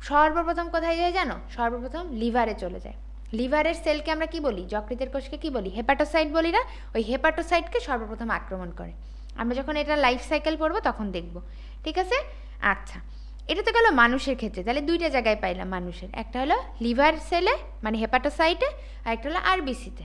সর্বপ্রথম কোথায় যায় জানো? সর্বপ্রথম লিভারে চলে যায়। লিভারের সেলকে আমরা কি বলি? যকৃতের কোষকে কি বলি? হেপাটোসাইট বলি না? ওই হেপাটোসাইটকে সর্বপ্রথম আক্রমণ করে। আমরা যখন এটা লাইফ সাইকেল পড়বো তখন দেখব। ঠিক আছে? আচ্ছা, এটা তো গেল মানুষের ক্ষেত্রে। তাহলে 2টা জায়গায় পাইলাম মানুষের, একটা হলো লিভার সেলে মানে হেপাটোসাইটে, আর একটা হলো আরবিসিতে।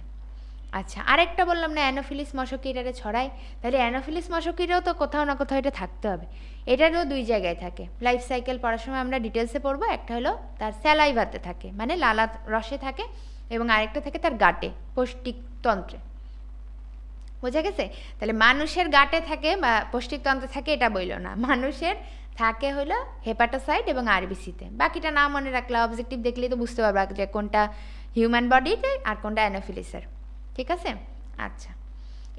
আচ্ছা, আরেকটা বললাম না অ্যানোফিলিস মশকিরারে ছড়ায়, তাহলে অ্যানোফিলিস মশকিরাও তো কোথাও না কোথাও এটা থাকতে হবে। এটারও 2 জায়গায় থাকে। লাইফ সাইকেল পড়ার সময় আমরা ডিটেলসে পড়বো। একটা হলো তার স্যালাইভাতে থাকে মানে লালা রসে থাকে, এবং আরেকটা থাকে তার গাটে পৌষ্টিকতন্ত্রে। বোঝা গেছে? তাহলে মানুষের গাটে থাকে বা পৌষ্টিকতন্ত্রে থাকে এটা বইল না, মানুষের থাকে হলো হেপাটোসাইট এবং আরবিসিতে। বাকিটা না মনে রাখলে অবজেক্টিভ দেখলেই তো বুঝতে পারবা যে কোনটা হিউম্যান বডিতে আর কোনটা অ্যানোফিলিসের। ঠিক আছে? আচ্ছা,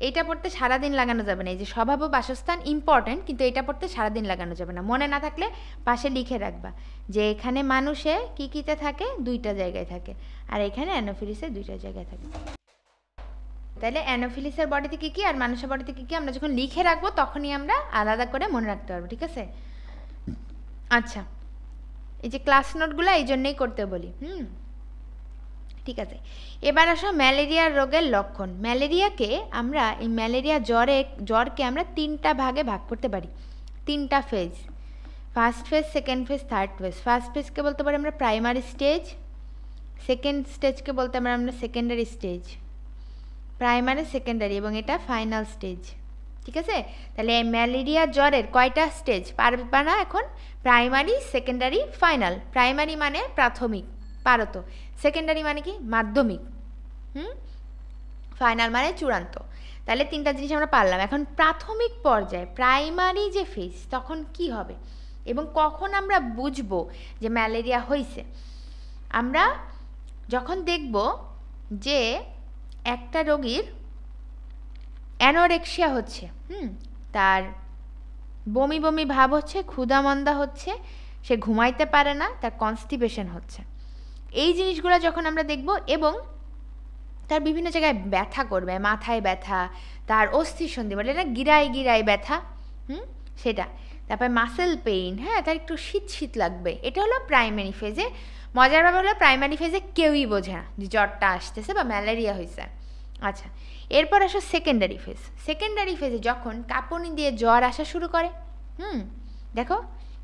এইটা পড়তে সারাদিন লাগানো যাবে না। এই যে স্বভাব ও বাসস্থান ইম্পর্টেন্ট, কিন্তু এটা পড়তে সারাদিন লাগানো যাবে না। মনে না থাকলে পাশে লিখে রাখবা যে এখানে মানুষে কী কীতে থাকে, 2টা জায়গায় থাকে, আর এখানে অ্যানোফিলিসে 2টা জায়গায় থাকে। তাহলে অ্যানোফিলিসের বডিতে কী কী আর মানুষের বডিতে কী কী আমরা যখন লিখে রাখবো তখনই আমরা আলাদা করে মনে রাখতে পারবো। ঠিক আছে? আচ্ছা, এই যে ক্লাস নোটগুলো এই জন্যই করতে বলি। ঠিক আছে, এবার আসো ম্যালেরিয়ার রোগের লক্ষণ। এই ম্যালেরিয়া জ্বরকে আমরা 3টা ভাগে ভাগ করতে পারি, 3টা phase. First phase, second phase, third phase. First ফেজকে বলতে পারি আমরা প্রাইমারি স্টেজ, সেকেন্ড স্টেজকে বলতে আমরা সেকেন্ডারি স্টেজ, প্রাইমারি সেকেন্ডারি, এবং এটা ফাইনাল স্টেজ। ঠিক আছে? তাহলে এই ম্যালেরিয়া জ্বরের কয়টা স্টেজ পারবা না এখন? Primary, secondary, final. প্রাইমারি মানে প্রাথমিক, পারো তো। সেকেন্ডারি মানে কি? মাধ্যমিক। ফাইনাল মানে চূড়ান্ত। তাহলে 3টা জিনিস আমরা পারলাম। এখন প্রাথমিক পর্যায়ে প্রাইমারি যে ফেজ, তখন কি হবে এবং কখন আমরা বুঝবো যে ম্যালেরিয়া হয়েছে? আমরা যখন দেখব যে একটা রোগীর অ্যানোরেক্সিয়া হচ্ছে, তার বমি বমি ভাব হচ্ছে, ক্ষুধামন্দা হচ্ছে, সে ঘুমাইতে পারে না, তার কনস্টিপেশন হচ্ছে, এই জিনিসগুলো যখন আমরা দেখব, এবং তার বিভিন্ন জায়গায় ব্যথা করবে, মাথায় ব্যথা, তার অস্থিসন্ধি বলে না গিরায় ব্যথা, সেটা, তারপর মাসেল পেইন, তার একটু শীত লাগবে, এটা হলো প্রাইমারি ফেজে। মজার ব্যাপার হলো প্রাইমারি ফেজে কেউই বোঝে না যে জ্বরটা আসতেছে বা ম্যালেরিয়া হয়েছে। আচ্ছা, এরপর আসো সেকেন্ডারি ফেজ। সেকেন্ডারি ফেজে যখন কাঁপুনি দিয়ে জ্বর আসা শুরু করে, দেখো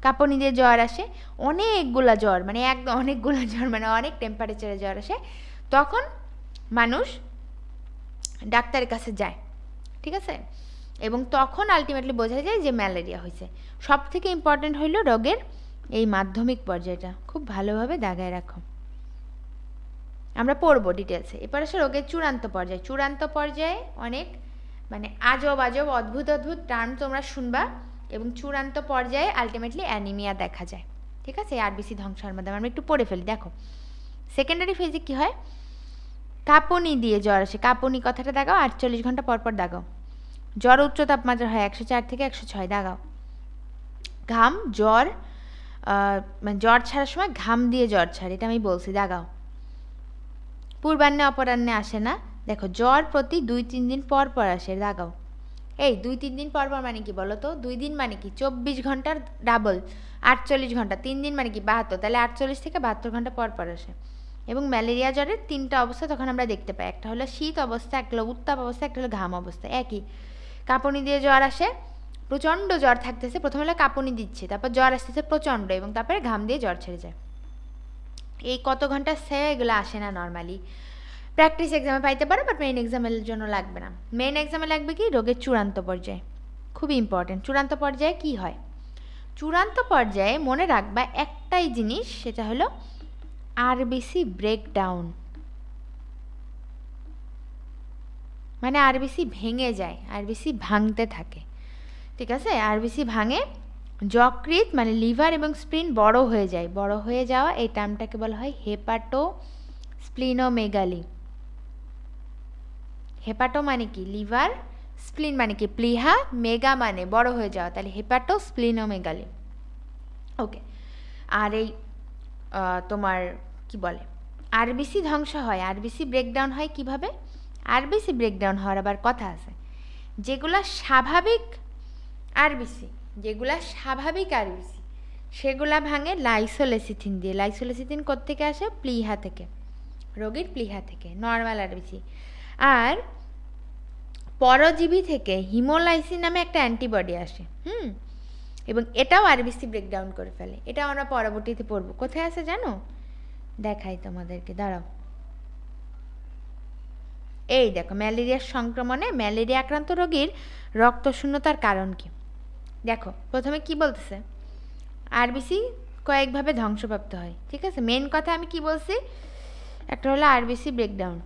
কাঁপুনি দিয়ে জ্বর আসে, অনেকগুলা জ্বর মানে একদম অনেকগুলো জ্বর মানে অনেক টেম্পারেচারে জ্বর আসে, তখন মানুষ ডাক্তারের কাছে যায়। ঠিক আছে? এবং তখন আলটিমেটলি বোঝা যায় যে ম্যালেরিয়া হয়েছে। সব থেকে ইম্পর্টেন্ট হইল রোগের এই মাধ্যমিক পর্যায়টা, খুব ভালোভাবে দাগায় রাখো, আমরা পড়বো ডিটেলসে। এরপর আসে রোগের চূড়ান্ত পর্যায়ে। চূড়ান্ত পর্যায়ে অনেক মানে আজব আজব অদ্ভুত অদ্ভুত টার্ম তোমরা শুনবা এবং চূড়ান্ত পর্যায়ে আলটিমেটলি অ্যানিমিয়া দেখা যায়। ঠিক আছে, আরবিসি ধ্বংসের মাধ্যমে আমরা একটু পড়ে ফেলি। দেখো সেকেন্ডারি ফেজে কী হয়, কাঁপুনি দিয়ে জ্বর আসে। কাঁপুনি কথাটা দাগাও, 48 ঘন্টা পর পর দাগাও। জ্বর উচ্চ তাপমাত্রা হয় 104 থেকে 106 দাগাও। ঘাম জ্বর, মানে জ্বর ছাড়ার সময় ঘাম দিয়ে জ্বর ছাড়ে, এটা আমি বলছি, দাগাও। পূর্বাহ্নে অপরাহ্নে আসে না, দেখো জ্বর প্রতি 2-3 দিন পর পর আসে, দাগাও। এই 2-3 দিন পর পর মানে কি বলো তো? 2 দিন মানে কি 24 ঘন্টার ডাবল, 48 ঘন্টা। 3 দিন মানে কি 72, তাহলে 48 থেকে 72 ঘন্টা পর পর আসে। এবং ম্যালেরিয়া জ্বরের 3টা অবস্থা তখন আমরা দেখতে পাই, একটা হলো শীত অবস্থা, একটা হলো উত্তাপ অবস্থা, একটা হলো ঘাম অবস্থা। একই, কাঁপুনি দিয়ে জ্বর আসে, প্রচণ্ড জ্বর থাকতেছে, প্রথমে হলো কাঁপুনি দিচ্ছে, তারপর জ্বর আসতেছে প্রচণ্ড, এবং তারপরে ঘাম দিয়ে জ্বর ছেড়ে যায়। এই কত ঘন্টা সে এগুলো আসে না নর্মালি, প্র্যাকটিস এক্সামে পাইতে পারো, বাট মেইন এক্সামের জন্য লাগবে না। মেইন এক্সামে লাগবে কি, রোগের চূড়ান্ত পর্যায়ে, খুবই ইম্পর্টেন্ট। চূড়ান্ত পর্যায়ে কি হয়, চূড়ান্ত পর্যায়ে মনে রাখবা একটাই জিনিস, সেটা হলো আরবিসি ব্রেকডাউন, মানে আরবিসি ভেঙে যায়, আরবিসি ভাঙতে থাকে। ঠিক আছে, আরবিসি ভাঙে, যকৃৎ মানে লিভার এবং স্প্লিন বড় হয়ে যায়। বড় হয়ে যাওয়া এই টার্মটাকে বলা হয় হেপাটো স্প্লিনোমেগালি। হেপাটো মানে কি লিভার, স্প্লিন মানে কি প্লিহা, মেগা মানে বড় হয়ে যাওয়া, তাহলে হেপাটো স্প্লিনোমেগালি। ওকে, আর এই তোমার কি বলে, আরবিসি ধ্বংস হয়, আরবিসি ব্রেকডাউন হয় কিভাবে? আরবিসি ব্রেকডাউন হওয়ার আবার কথা আছে। যেগুলা স্বাভাবিক আরবিসি, যেগুলা স্বাভাবিক আরবিসি, সেগুলা ভাঙে লাইসোলেসিথিন দিয়ে। লাইসোলেসিথিন কোত্থেকে আসে? প্লিহা থেকে, রোগীর প্লিহা থেকে, নর্মাল আরবিসি। আর পরজীবী থেকে হিমোলাইসিন নামে একটা অ্যান্টিবডি আসে, এবং এটাও আরবিসি ব্রেকডাউন করে ফেলে। এটাও আমরা পরবর্তীতে পড়বো। কোথায় আছে জানো? দেখাই তোমাদেরকে, দাঁড়াও। এই দেখো, ম্যালেরিয়ার সংক্রমণে ম্যালেরিয়া আক্রান্ত রোগীর রক্তশূন্যতার কারণ কি? দেখো প্রথমে কি বলতেছে, আরবিসি কয়েকভাবে ধ্বংসপ্রাপ্ত হয়। ঠিক আছে, মেন কথা আমি কি বলছি, একটা হলো আরবিসি ব্রেকডাউন,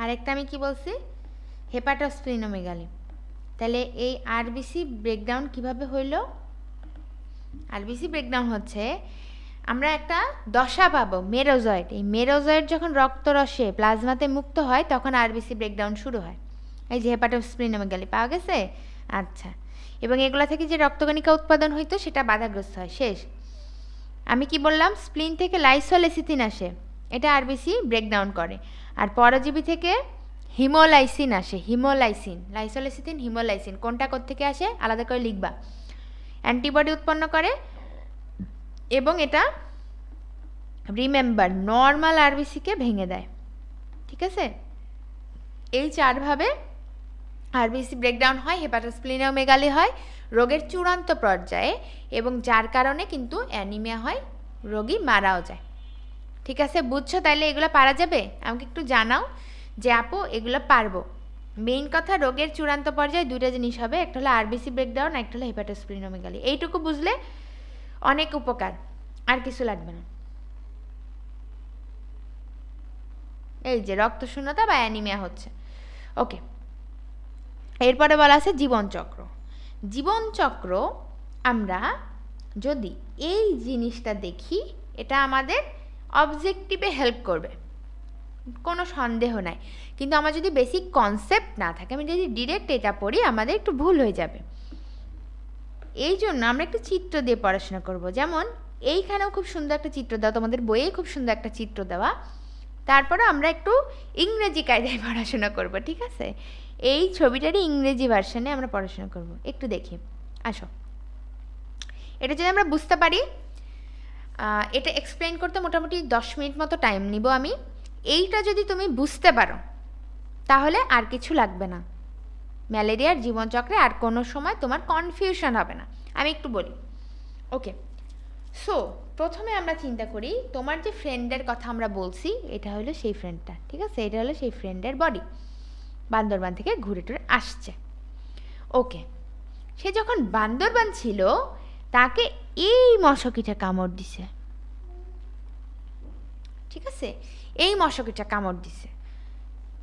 আরেকটা আমি কি বলছি, হেপাটোস্প্লিনোমেগালি। তাহলে এই আরবিসি ব্রেকডাউন কিভাবে হইল? আরবিসি ব্রেকডাউন হচ্ছে, আমরা একটা দশা পাবো মেরোজয়েড। এই মেরোজয়েড যখন রক্তরসে প্লাজমাতে মুক্ত হয় তখন আরবিসি ব্রেকডাউন শুরু হয়। এই যে হেপাটোস্প্লিনোমেগালি পাওয়া গেছে, আচ্ছা। এবং এগুলা থেকে যে রক্তকণিকা উৎপাদন হইতো সেটা বাধাগ্রস্ত হয়, শেষ। আমি কি বললাম, স্প্লিন থেকে লাইসোলেসিথিন আসে, এটা আরবিসি ব্রেকডাউন করে। আর পরজীবী থেকে হিমোলাইসিন আসে, হিমোলাইসিন, লাইসোলেসিথিন হিমোলাইসিন, কোনটা কোত্থেকে আসে আলাদা করে লিখবা। অ্যান্টিবডি উৎপন্ন করে, এবং এটা রিমেম্বার নর্মাল আরবিসিকে ভেঙে দেয়। ঠিক আছে, এই চারভাবে আরবিসি ব্রেকডাউন হয়, হেপাটোস্প্লিনোমেগালি হয় রোগের চূড়ান্ত পর্যায়ে, এবং যার কারণে কিন্তু অ্যানিমিয়া হয়, রোগী মারাও যায়। ঠিক আছে, বুঝছো? তাইলে এগুলো পারা যাবে? আমাকে একটু জানাও যে আপু এগুলো পারবো। মেইন কথা, রোগের চূড়ান্ত পর্যায়ে দুইটা জিনিস হবে, একটা হলো আরবিসি ব্রেকডাউন, একটা হলো হেপাটোস্প্লিনোমেগালি। এইটুকু বুঝলে অনেক উপকার, আর কিছু লাগবে না। এই যে রক্তশূন্যতা বা অ্যানিমিয়া হচ্ছে। ওকে, এরপরে বলা আছে জীবনচক্র। জীবনচক্র আমরা যদি এই জিনিসটা দেখি, এটা আমাদের অবজেক্টিভে হেল্প করবে, কোনো সন্দেহ নাই। কিন্তু আমার যদি বেসিক কনসেপ্ট না থাকে, আমি যদি ডিরেক্ট এটা পড়ি, আমাদের একটু ভুল হয়ে যাবে। এই জন্য আমরা একটু চিত্র দিয়ে পড়াশোনা করব। যেমন এইখানেও খুব সুন্দর একটা চিত্র দেওয়া, তোমাদের বইয়ে খুব সুন্দর একটা চিত্র দেওয়া। তারপরে আমরা একটু ইংরেজি কায়দায় পড়াশোনা করব, ঠিক আছে? এই ছবিটারই ইংরেজি ভার্সনে আমরা পড়াশোনা করব। একটু দেখি, আসো। এটা যদি আমরা বুঝতে পারি, এটা এক্সপ্লেন করতে মোটামুটি 10 মিনিট মতো টাইম নিব আমি। এইটা যদি তুমি বুঝতে পারো তাহলে আর কিছু লাগবে না, ম্যালেরিয়ার জীবনচক্রে আর কোনো সময় তোমার কনফিউশন হবে না। আমি একটু বলি, ওকে? সো প্রথমে আমরা চিন্তা করি, তোমার যে ফ্রেন্ডের কথা আমরা বলছি, এটা হলো সেই ফ্রেন্ডটা, ঠিক আছে? এটা হলো সেই ফ্রেন্ডের বডি, বান্দরবান থেকে ঘুরে টুরে আসছে। ওকে, সে যখন বান্দরবান ছিল, তাকে এই মশকিটা কামড় দিছে, ঠিক আছে? এই মশকিটা কামড় দিছে,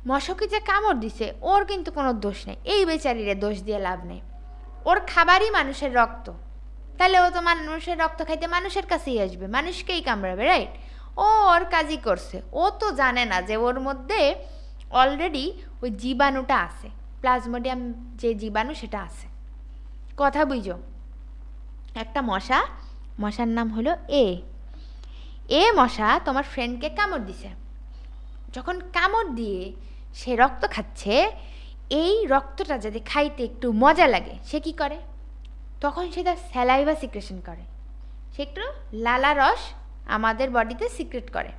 মশকি যে কামড় দিছে ওর কিন্তু কোনো দোষ নেই, এই বেচারিরে দোষ দিয়ে লাভ নেই। ওর খাবারই মানুষের রক্ত, তাহলে ও তো মানুষের রক্ত খাইতে মানুষের কাছেই আসবে, মানুষকেই কামড়াবে, রাইট? ও ওর কাজই করছে, ও তো জানে না যে ওর মধ্যে অলরেডি ওই জীবাণুটা আছে, প্লাজমোডিয়াম যে জীবাণু সেটা আছে। কথা বুঝো? একটা মশা, মশার নাম হলো এ মশা তোমার ফ্রেন্ডকে কামড় দিছে। যখন কামড় দিয়ে সে রক্ত খাচ্ছে, এই রক্তটা যদি খাইতে একটু মজা লাগে সে কি করে? তখন সে তার স্যালাইভা সিক্রেশন করে, সে একটু লালা রস আমাদের বডিতে সিক্রেট করে।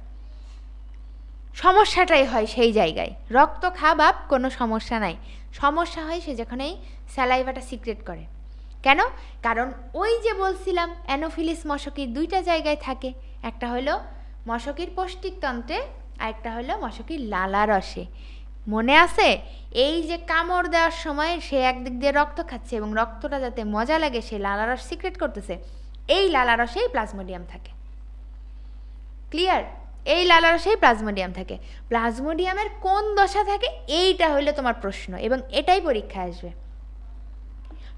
সমস্যাটাই হয় সেই জায়গায়, রক্ত খাওয়া কোনো সমস্যা নাই, সমস্যা হয় সে যখন এই স্যালাইভাটা সিক্রেট করে। কেন? কারণ ওই যে বলছিলাম অ্যানোফিলিস মশকির দুইটা জায়গায় থাকে, একটা হলো মশকির পৌষ্টিকতন্ত্রে আর একটা হলো মশকির লালা রসে। মনে আছে? এই যে কামড় দেওয়ার সময় সে একদিক দিয়ে রক্ত খাচ্ছে এবং রক্তটা যাতে মজা লাগে সে লালা রস সিক্রেট করতেছে, এই লালা রসেই প্লাজমোডিয়াম থাকে। ক্লিয়ার? এই লালা রসেই প্লাজমোডিয়াম থাকে। প্লাজমোডিয়ামের কোন দশা থাকে এইটা হইলো তোমার প্রশ্ন, এবং এটাই পরীক্ষায় আসবে।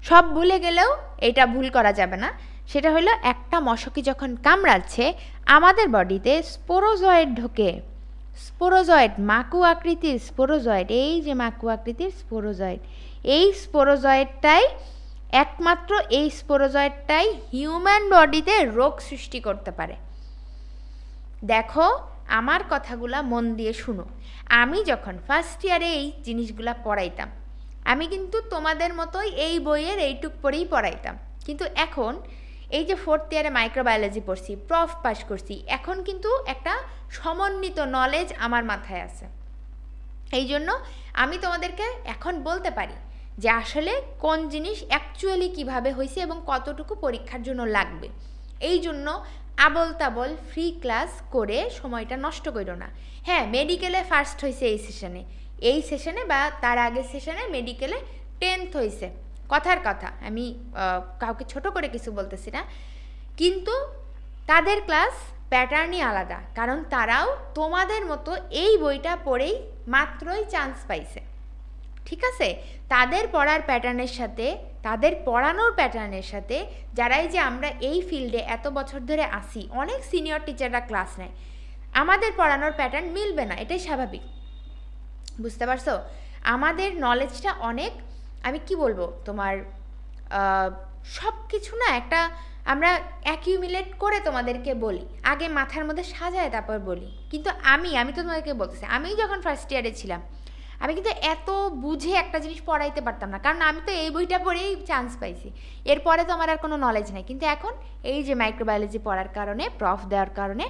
সব ভুলে গেলেও এটা ভুল করা যাবে না। সেটা হলো একটা মশকি যখন কামড়াচ্ছে আমাদের বডিতে স্পোরোজয়েড ঢোকে, স্পোরোজয়েড, মাকু আকৃতির স্পোরোজয়েড, এই যে মাকু আকৃতির স্পোরোজয়েড, এই স্পোরোজয়েডটাই একমাত্র এই স্পোরোজয়েডটাই হিউম্যান বডিতে রোগ সৃষ্টি করতে পারে। দেখো আমার কথাগুলা মন দিয়ে শুনো। আমি যখন ফার্স্ট ইয়ারে এই জিনিসগুলা পড়াইতাম, আমি কিন্তু তোমাদের মতোই এই বইয়ের এইটুক পড়েই পড়াইতাম, কিন্তু এখন এই যে ফোর্থ ইয়ারে মাইক্রোবায়োলজি পড়ছি, প্রফ পাস করছি, এখন কিন্তু একটা সমন্বিত নলেজ আমার মাথায় আছে। এই জন্য আমি তোমাদেরকে এখন বলতে পারি যে আসলে কোন জিনিস অ্যাকচুয়ালি কিভাবে হয়েছে এবং কতটুকু পরীক্ষার জন্য লাগবে। এই জন্য আবল তাবল ফ্রি ক্লাস করে সময়টা নষ্ট করো না। হ্যাঁ, মেডিকেলে ফার্স্ট হয়েছে এই সেশনে বা তার আগের সেশনে মেডিকেলে 10th হয়েছে, কথার কথা, আমি কাউকে ছোট করে কিছু বলতেছি না, কিন্তু তাদের ক্লাস প্যাটার্নই আলাদা, কারণ তারাও তোমাদের মতো এই বইটা পড়েই মাত্রই চান্স পাইছে। ঠিক আছে? তাদের পড়ার প্যাটার্নের সাথে, তাদের পড়ানোর প্যাটার্নের সাথে যারাই যে আমরা এই ফিল্ডে এত বছর ধরে আসি, অনেক সিনিয়র টিচাররা ক্লাস নেয়, আমাদের পড়ানোর প্যাটার্ন মিলবে না, এটাই স্বাভাবিক। বুঝতে পারছো? আমাদের নলেজটা অনেক, আমি কি বলবো তোমার, সব কিছু না একটা আমরা অ্যাকিউমিলেট করে তোমাদেরকে বলি, আগে মাথার মধ্যে সাজায় তারপর বলি। কিন্তু আমি তো তোমাদেরকে বলতেছি, আমি যখন ফার্স্ট ইয়ারে ছিলাম আমি কিন্তু এত বুঝে একটা জিনিস পড়াইতে পারতাম না, কারণ আমি তো এই বইটা পড়েই চান্স পাইছি, এরপরে তো আমার আর কোনো নলেজ নেই। কিন্তু এখন এই যে মাইক্রোবায়োলজি পড়ার কারণে, প্রফ দেওয়ার কারণে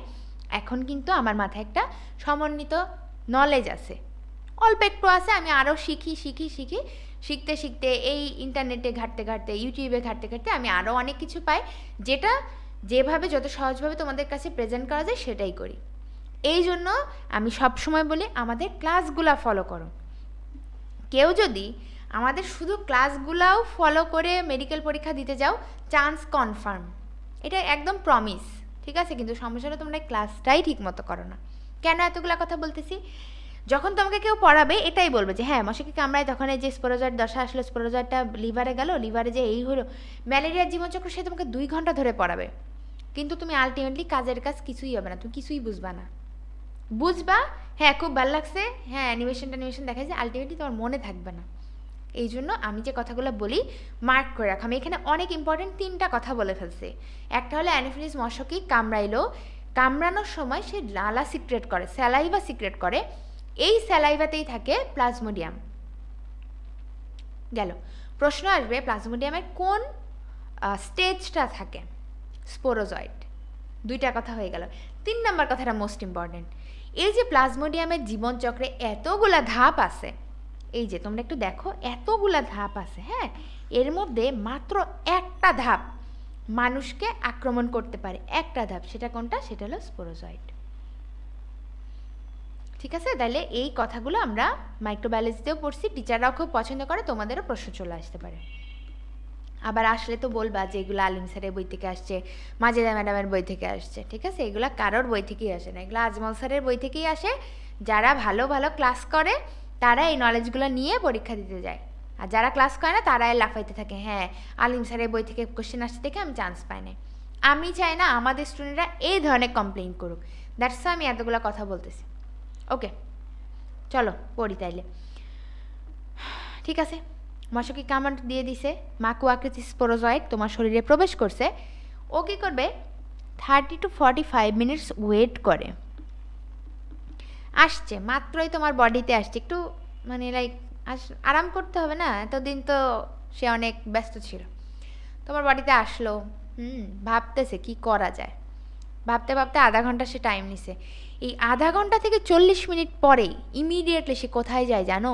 এখন কিন্তু আমার মাথায় একটা সমন্বিত নলেজ আছে, অল্প একটু আছে, আমি আরও শিখতে শিখতে এই ইন্টারনেটে ঘাঁটতে ঘাঁটতে, ইউটিউবে ঘাঁটতে ঘাঁটতে আমি আরও অনেক কিছু পাই, যেটা যেভাবে যত সহজভাবে তোমাদের কাছে প্রেজেন্ট করা যায় সেটাই করি। এই জন্য আমি সব সময় বলি আমাদের ক্লাসগুলা ফলো করো। কেউ যদি আমাদের শুধু ক্লাসগুলাও ফলো করে মেডিকেল পরীক্ষা দিতে যাও, চান্স কনফার্ম, এটা একদম প্রমিস, ঠিক আছে? কিন্তু সমস্যাটা তোমরা ক্লাসটাই ঠিক মতো করো না। কেন এতগুলা কথা বলতেছি? যখন তোমাকে কেউ পড়াবে এটাই বলবে যে হ্যাঁ মশাকে কামড়ায়, তখন এই যে স্পোরোজয়েড দশা আসলে স্পোরোজয়েডটা লিভারে গেল, লিভারে যে এই হলো ম্যালেরিয়ার জীবনচক্র, সে তোমাকে 2 ঘন্টা ধরে পড়াবে, কিন্তু তুমি আলটিমেটলি কাজের কাজ কিছুই হবে না, তুমি কিছুই বুঝবা না। বুঝবা, হ্যাঁ খুব ভালো লাগছে, হ্যাঁ অ্যানিমেশন দেখাইছে, আলটিমেটলি তোমার মনে থাকবে না। এই জন্য আমি যে কথাগুলো বলি মার্ক করে রাখো। আমি এখানে অনেক ইম্পর্টেন্ট 3টা কথা বলে ফেলছি। একটা হলো অ্যানোফিলিস মশকি কামড়াইলো, কামড়ানোর সময় সে লালা সিক্রেট করে, স্যালাইভা সিক্রেট করে, এই স্যালাইভাতেই থাকে প্লাজমোডিয়াম। গেল। প্রশ্ন আসবে প্লাজমোডিয়ামের কোন স্টেজটা থাকে? স্পোরোজয়েড। 2টা কথা হয়ে গেল। 3 নম্বর কথাটা মোস্ট ইম্পর্টেন্ট। এই যে প্লাজমোডিয়ামের জীবনচক্রে এতগুলা ধাপ আছে, এই যে তোমরা একটু দেখো এতগুলা ধাপ আছে, হ্যাঁ, এর মধ্যে মাত্র একটা ধাপ মানুষকে আক্রমণ করতে পারে, একটা ধাপ, সেটা কোনটা? সেটা হলো স্পোরোজয়েড। ঠিক আছে? তাহলে এই কথাগুলো আমরা মাইক্রোবায়োলজিতেও পড়ছি, টিচাররাও খুব পছন্দ করে, তোমাদেরও প্রশ্ন চলে আসতে পারে। আবার আসলে তো বলবা যে এগুলো আলিম স্যারের বই থেকে আসছে, মাজেদা ম্যাডামের বই থেকে আসছে, ঠিক আছে? এগুলো কারোর বই থেকেই আসে না, এগুলো আজমল স্যারের বই থেকেই আসে। যারা ভালো ভালো ক্লাস করে তারা এই নলেজগুলো নিয়ে পরীক্ষা দিতে যায়, আর যারা ক্লাস করে না তারা লাফাইতে থাকে, হ্যাঁ আলিম স্যারের বই থেকে কোশ্চেন আসছে দেখে আমি চান্স পাই না। আমি চাই না আমাদের স্টুডেন্টরা এই ধরনের কমপ্লেইন করুক, দ্যাটস আমি এতগুলো কথা বলতেছি। ওকে চলো পড়ি তাইলে। ঠিক আছে, মশাকে কামড় দিয়ে দিছে, মাকু আকৃতি স্পোরোজয়েড তোমার শরীরে প্রবেশ করছে। ও কী করবে? 30 to 45 মিনিটস ওয়েট করে। আসছে মাত্রই তোমার বডিতে আসছে, একটু মানে লাইক আরাম করতে হবে না, এতদিন তো সে অনেক ব্যস্ত ছিল। তোমার বডিতে আসলো, ভাবতেছে কি করা যায়, ভাবতে ভাবতে আধা ঘন্টা সে টাইম নিছে। এই আধা ঘন্টা থেকে 40 মিনিট পরেই ইমিডিয়েটলি সে কোথায় যায় জানো?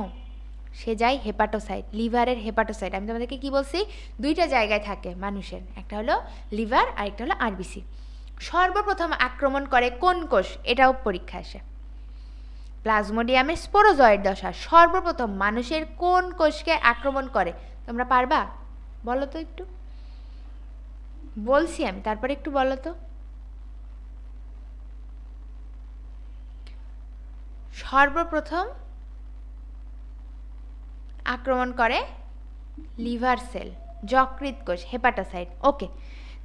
সে যায় হেপাটোসাইট, লিভারের হেপাটোসাইট। আমি তোমাদেরকে কি বলছি, দুইটা জায়গায় থাকে মানুষের, একটা হলো লিভার আর একটা হলো আরবিসি। সর্বপ্রথম আক্রমণ করে কোন কোষ, এটাও পরীক্ষা আসে। প্লাজমোডিয়ামের স্পোরোজয়েড দশা সর্বপ্রথম মানুষের কোন কোষকে আক্রমণ করে? তোমরা পারবা? বলো তো একটু, বলছি আমি তারপরে একটু বলো তো। সর্বপ্রথম আক্রমণ করে লিভার সেল, যকৃৎ কোষ, হেপাটোসাইট। ওকে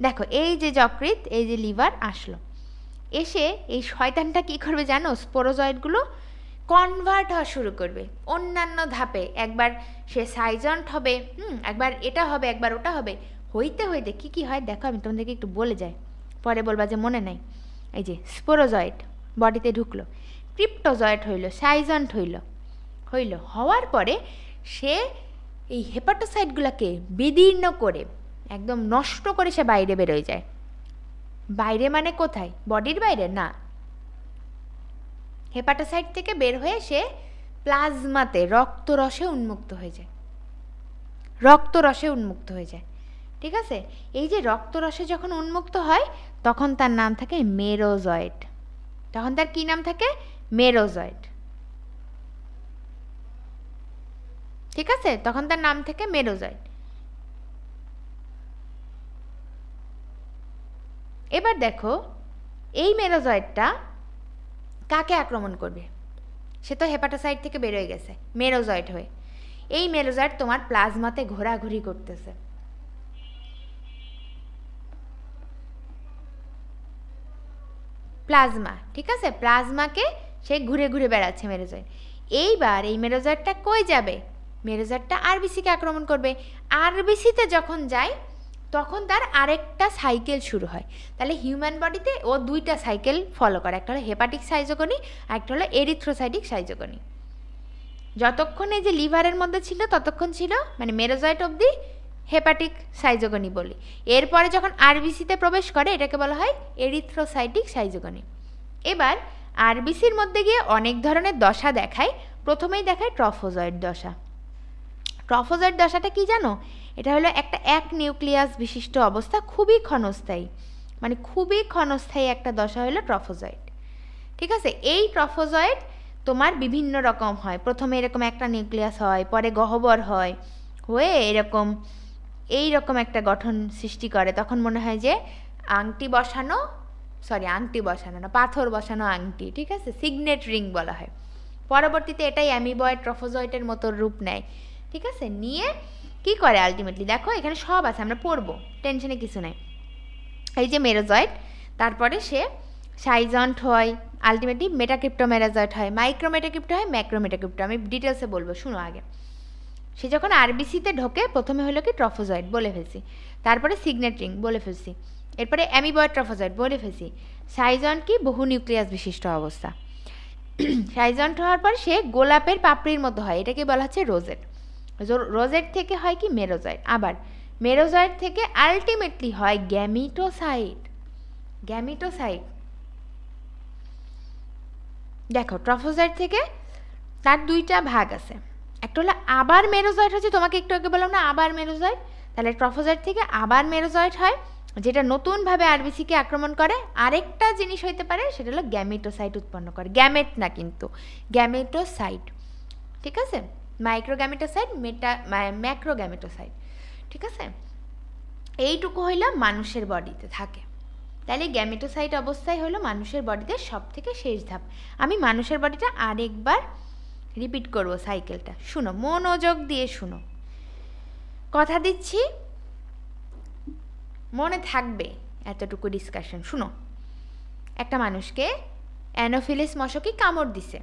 দেখো, এই যে যকৃৎ, এই যে লিভার আসলো, এসে এই শয়তানটা কি করবে জানো? স্পোরোজয়েডগুলো কনভার্ট হওয়া শুরু করবে অন্যান্য ধাপে। একবার সে সাইজন্ট হবে, একবার এটা হবে, একবার ওটা হবে, হইতে হইতে কি কি হয় দেখো, আমি তোমাদেরকে একটু বলে যাই, পরে বলবা যে মনে নাই। এই যে স্পোরোজয়েড বডিতে ঢুকলো, ক্রিপ্টোজয়েড হইল, সাইজন্ট হইল, হওয়ার পরে সে এই হেপাটোসাইটগুলোকে বিদীর্ণ করে একদম নষ্ট করে সে বাইরে বেরোয় যায়। বাইরে মানে কোথায়? বডির বাইরে না, হেপাটোসাইট থেকে বের হয়ে সে প্লাজমাতে রক্তরসে উন্মুক্ত হয়ে যায়, রক্তরসে উন্মুক্ত হয়ে যায়। ঠিক আছে, এই যে রক্তরসে যখন উন্মুক্ত হয় তখন তার নাম থাকে মেরোজয়েড। তখন তার কি নাম থাকে? মেরোজয়েড। ঠিক আছে, তখন তার নাম থেকে মেরোজয়েড। এবার দেখো এই মেরোজয়েডটা কাকে আক্রমণ করবে? সে তো হেপাটোসাইট থেকে বেরোয় গেছে মেরোজয়েড হয়ে। এই মেরোজয়েড তোমার প্লাজমাতে ঘোরাঘুরি করতেছে। প্লাজমা, ঠিক আছে, প্লাজমাকে সে ঘুরে ঘুরে বেড়াচ্ছে মেরোজয়েড। এইবার এই মেরোজয়েডটা কই যাবে? মেরোজয়েডটা আরবিসিকে আক্রমণ করবে। আরবিসিতে যখন যায় তখন তার আরেকটা সাইকেল শুরু হয়। তাহলে হিউম্যান বডিতে ও দুইটা সাইকেল ফলো করে, একটা হলো হেপাটিক সাইজোগনি আর একটা হলো এরিথ্রোসাইটিক সাইজোগনি। যতক্ষণে যে লিভারের মধ্যে ছিল ততক্ষণ ছিল মানে মেরোজয়েড অবধি হেপাটিক সাইজোগনি বলি। এরপরে যখন আরবিসিতে প্রবেশ করে এটাকে বলা হয় এরিথ্রোসাইটিক সাইজোগনি। এবার আরবিসির মধ্যে গিয়ে অনেক ধরনের দশা দেখায়। প্রথমেই দেখায় ট্রফোজয়েড দশা। ট্রফোজয়েড দশাটা কি জানো? এটা হলো একটা এক নিউক্লিয়াস বিশিষ্ট অবস্থা, খুবই ক্ষণস্থায়ী, মানে খুবই ক্ষণস্থায়ী একটা দশা হলো ট্রফোজয়েড। ঠিক আছে, এই ট্রফোজয়েড তোমার বিভিন্ন রকম হয়। প্রথমে এরকম একটা নিউক্লিয়াস হয়, পরে গহ্বর হয়, হয়ে এরকম এইরকম একটা গঠন সৃষ্টি করে। তখন মনে হয় যে আংটি বসানো না, পাথর বসানো আংটি, ঠিক আছে, সিগনেট রিং বলা হয়। পরবর্তীতে এটাই অ্যামিবয়েড ট্রফোজয়েডের মতো রূপ নেয়। ঠিক আছে, নিয়ে কি করে আলটিমেটলি দেখো এখানে সব আছে, আমরা পড়বো, টেনশনে কিছু নাই। এই যে মেরোজয়েড, তারপরে সে সাইজন্ট হয়, আলটিমেটলি মেটাক্রিপ্টোমেরাজয়েড হয়, মাইক্রোমেটাক্রিপ্টো হয়, ম্যাক্রোমেটাক্রিপ্টো। আমি ডিটেলসে বলবো, শুনো আগে। সে যখন আরবিসিতে ঢোকে প্রথমে হলো কি ট্রফোজয়েড বলে ফেলছি, তারপরে সিগনেট রিং বলে ফেলছি, এরপরে অ্যামিবয়েড ট্রফোজয়েড বলে ফেলছি। সাইজন্ট কি? বহু নিউক্লিয়াস বিশিষ্ট অবস্থা। সাইজন্ট হওয়ার পর সে গোলাপের পাপড়ির মতো হয়, এটাকে বলা হচ্ছে রোজেট। রোজেট থেকে হয় কি? মেরোজয়েড। আবার মেরোজয়েড থেকে আলটিমেটলি হয় গ্যামিটোসাইট। গ্যামিটোসাইট দেখো, ট্রফোজয়েড থেকে তার দুইটা ভাগ আছে, একটা হলো আবার মেরোজয়েড হচ্ছে, তোমাকে একটু আগে বললাম না আবার মেরোজয়েড, তাহলে ট্রফোজয়েড থেকে আবার মেরোজয়েড হয়, যেটা নতুনভাবে আরবিসিকে আক্রমণ করে। আরেকটা জিনিস হইতে পারে, সেটা হলো গ্যামেটোসাইট উৎপন্ন করে, গ্যামেট না কিন্তু গ্যামেটোসাইট। ঠিক আছে, মাইক্রোগ্যামেটোসাইট, ম্যাক্রোগ্যামেটোসাইট। ঠিক আছে, এইটুকু হইল মানুষের বডিতে থাকে। তাহলে গ্যামেটোসাইট অবস্থায় হলো মানুষের বডিতে সব থেকে শেষ ধাপ। আমি মানুষের বডিটা আরেকবার রিপিট করব সাইকেলটা, শুনো, মনোযোগ দিয়ে শুনো, কথা দিচ্ছি মনে থাকবে এতটুকু ডিসকাশন। শুনো, একটা মানুষকে অ্যানোফিলিস মশকি কামড় দিছে।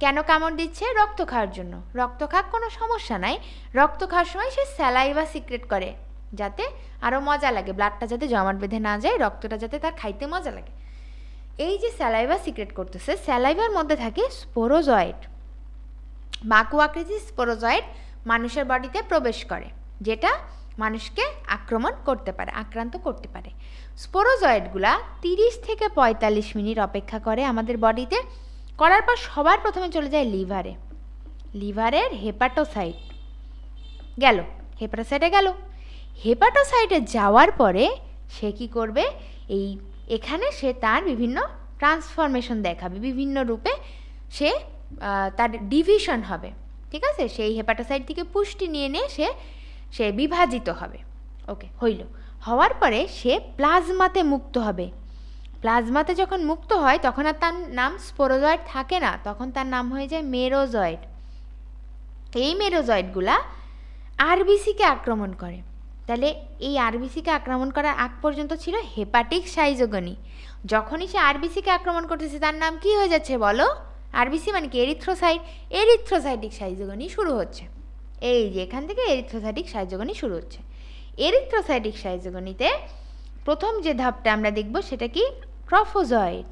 কেন কামড় দিচ্ছে? রক্ত খাওয়ার জন্য। রক্ত খাক কোনো সমস্যা নাই, রক্ত খাওয়ার সময় সে স্যালাইভা সিক্রেট করে যাতে আরও মজা লাগে, ব্লাডটা যাতে জমাট বেঁধে না যায়, রক্তটা যাতে তার খাইতে মজা লাগে। এই যে স্যালাইভা সিক্রেট করতেছে, স্যালাইভার মধ্যে থাকে স্পোরোজয়েড, বাকু আকৃতির স্পোরোজয়েড মানুষের বডিতে প্রবেশ করে, যেটা মানুষকে আক্রমণ করতে পারে, আক্রান্ত করতে পারে। স্পোরোজয়েডগুলা 30 থেকে 45 মিনিট অপেক্ষা করে আমাদের বডিতে, করার পর সবার প্রথমে চলে যায় লিভারে। লিভারের হেপাটোসাইট গেল, হেপাটোসাইটে গেল। হেপাটোসাইটে যাওয়ার পরে সে কি করবে? এখানে সে তার বিভিন্ন ট্রান্সফরমেশন দেখাবে, বিভিন্ন রূপে সে তার ডিভিশন হবে, ঠিক আছে? সেই হেপাটোসাইট থেকে পুষ্টি নিয়ে নিয়ে সে বিভাজিত হবে। ওকে, হইল। হওয়ার পরে সে প্লাজমাতে মুক্ত হবে। প্লাজমাতে যখন মুক্ত হয় তখন আর তার নাম স্পোরোজয়েড থাকে না, তখন তার নাম হয়ে যায় মেরোজয়েড। এই মেরোজয়েডগুলা আরবিসিকে আক্রমণ করে। তাহলে এই আরবিসিকে আক্রমণ করার আগ পর্যন্ত ছিল হেপাটিক সাইজোগনি। যখনই সে আরবিসিকে আক্রমণ করতেছে তার নাম কি হয়ে যাচ্ছে বলো? আরবিসি মানে কি? এরিথ্রোসাইট। এরিথ্রোসাইটিক সাইজোগনি শুরু হচ্ছে। এই যে এখান থেকে এরিথ্রোসাইটিক সাইজোগনি শুরু হচ্ছে। এরিথ্রোসাইটিক সাইজোগনিতে প্রথম যে ধাপটা আমরা দেখব সেটা কি? ট্রফোজয়েড,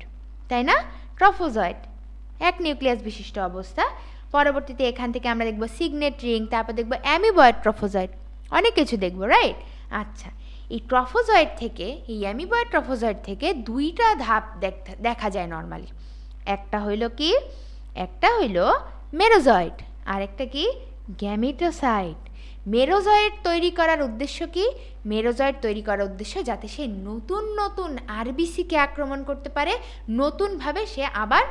তাই না? ট্রফোজয়েড এক নিউক্লিয়াস বিশিষ্ট অবস্থা। পরবর্তীতে এখান থেকে আমরা দেখব সিগনেট রিং, তারপর দেখব অ্যামিবয়েড ট্রফোজয়েড, অনেক কিছু দেখব, রাইট? আচ্ছা, এই ট্রফোজয়েড থেকে, এই অ্যামিবয়েড ট্রফোজয়েড থেকে দুইটা ধাপ দেখা যায় নর্মালি। একটা হইল কি? একটা হইল মেরোজয়েড, আর একটা কি? গ্যামেটোসাইট। মেরোজয়েড তৈরি করার উদ্দেশ্য কি? মেরোজয়েড তৈরি করার উদ্দেশ্য যাতে সে নতুন নতুন আরবিসিকে আক্রমণ করতে পারে, নতুনভাবে সে আবার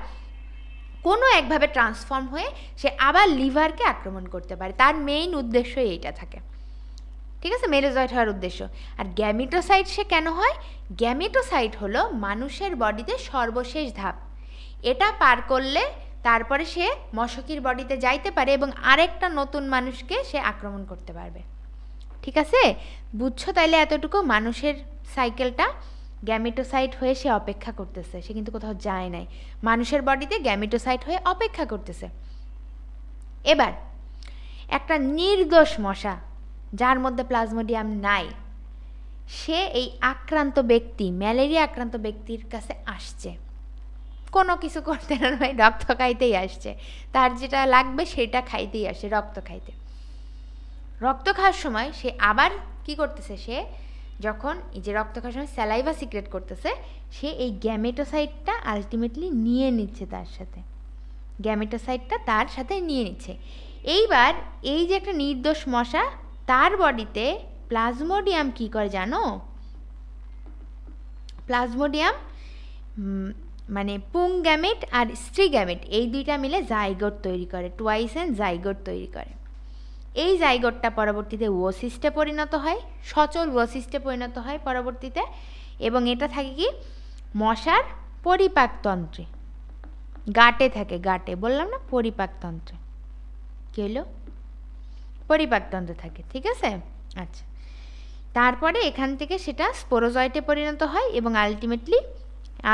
কোনো একভাবে ট্রান্সফর্ম হয়ে সে আবার লিভারকে আক্রমণ করতে পারে। তার মেইন উদ্দেশ্য এইটা থাকে, ঠিক আছে? মেরোজয়েড হওয়ার উদ্দেশ্য। আর গ্যামেটোসাইট সে কেন হয়? গ্যামেটোসাইট হলো মানুষের বডিতে সর্বশেষ ধাপ। এটা পার করলে তারপরে সে মশকির বডিতে যাইতে পারে এবং আরেকটা নতুন মানুষকে সে আক্রমণ করতে পারবে, ঠিক আছে? বুঝছো তাইলে এতটুকু? মানুষের সাইকেলটা গ্যামেটোসাইট হয়ে সে অপেক্ষা করতেছে, সে কিন্তু কোথাও যায় নাই, মানুষের বডিতে গ্যামেটোসাইট হয়ে অপেক্ষা করতেছে। এবার একটা নির্দোষ মশা যার মধ্যে প্লাজমোডিয়াম নাই, সে এই আক্রান্ত ব্যক্তি, ম্যালেরিয়া আক্রান্ত ব্যক্তির কাছে আসছে, কোনো কিছু করতে না নয়, রক্ত খাইতেই আসছে। তার যেটা লাগবে সেটা খাইতেই আসে, রক্ত খাইতে। রক্ত খাওয়ার সময় সে আবার কি করতেছে? সে যখন এই যে রক্ত খাওয়ার সময় স্যালাইভা সিক্রেট করতেছে, সে এই গ্যামেটোসাইটটা আলটিমেটলি নিয়ে নিচ্ছে তার সাথে, গ্যামেটোসাইটটা তার সাথে নিয়ে নিচ্ছে। এইবার এই যে একটা নির্দোষ মশা, তার বডিতে প্লাজমোডিয়াম কি করে জানো? প্লাজমোডিয়াম মানে পুং গ্যামেট আর স্ত্রী গ্যামেট এই দুইটা মিলে জাইগোট তৈরি করে, টুয়াইস অ্যান্ড জাইগোট তৈরি করে। এই জাইগোটটা পরবর্তীতে ওসিস্টে পরিণত হয়, সচল ওসিস্টে পরিণত হয় পরবর্তীতে, এবং এটা থাকে কি? মশার পরিপাকতন্ত্রে, গাটে থাকে, গাটে বললাম না, পরিপাকতন্ত্রে। কী হলো? পরিপাকতন্ত্রে থাকে, ঠিক আছে? আচ্ছা, তারপরে এখান থেকে সেটা স্পোরোজয়েটে পরিণত হয় এবং আলটিমেটলি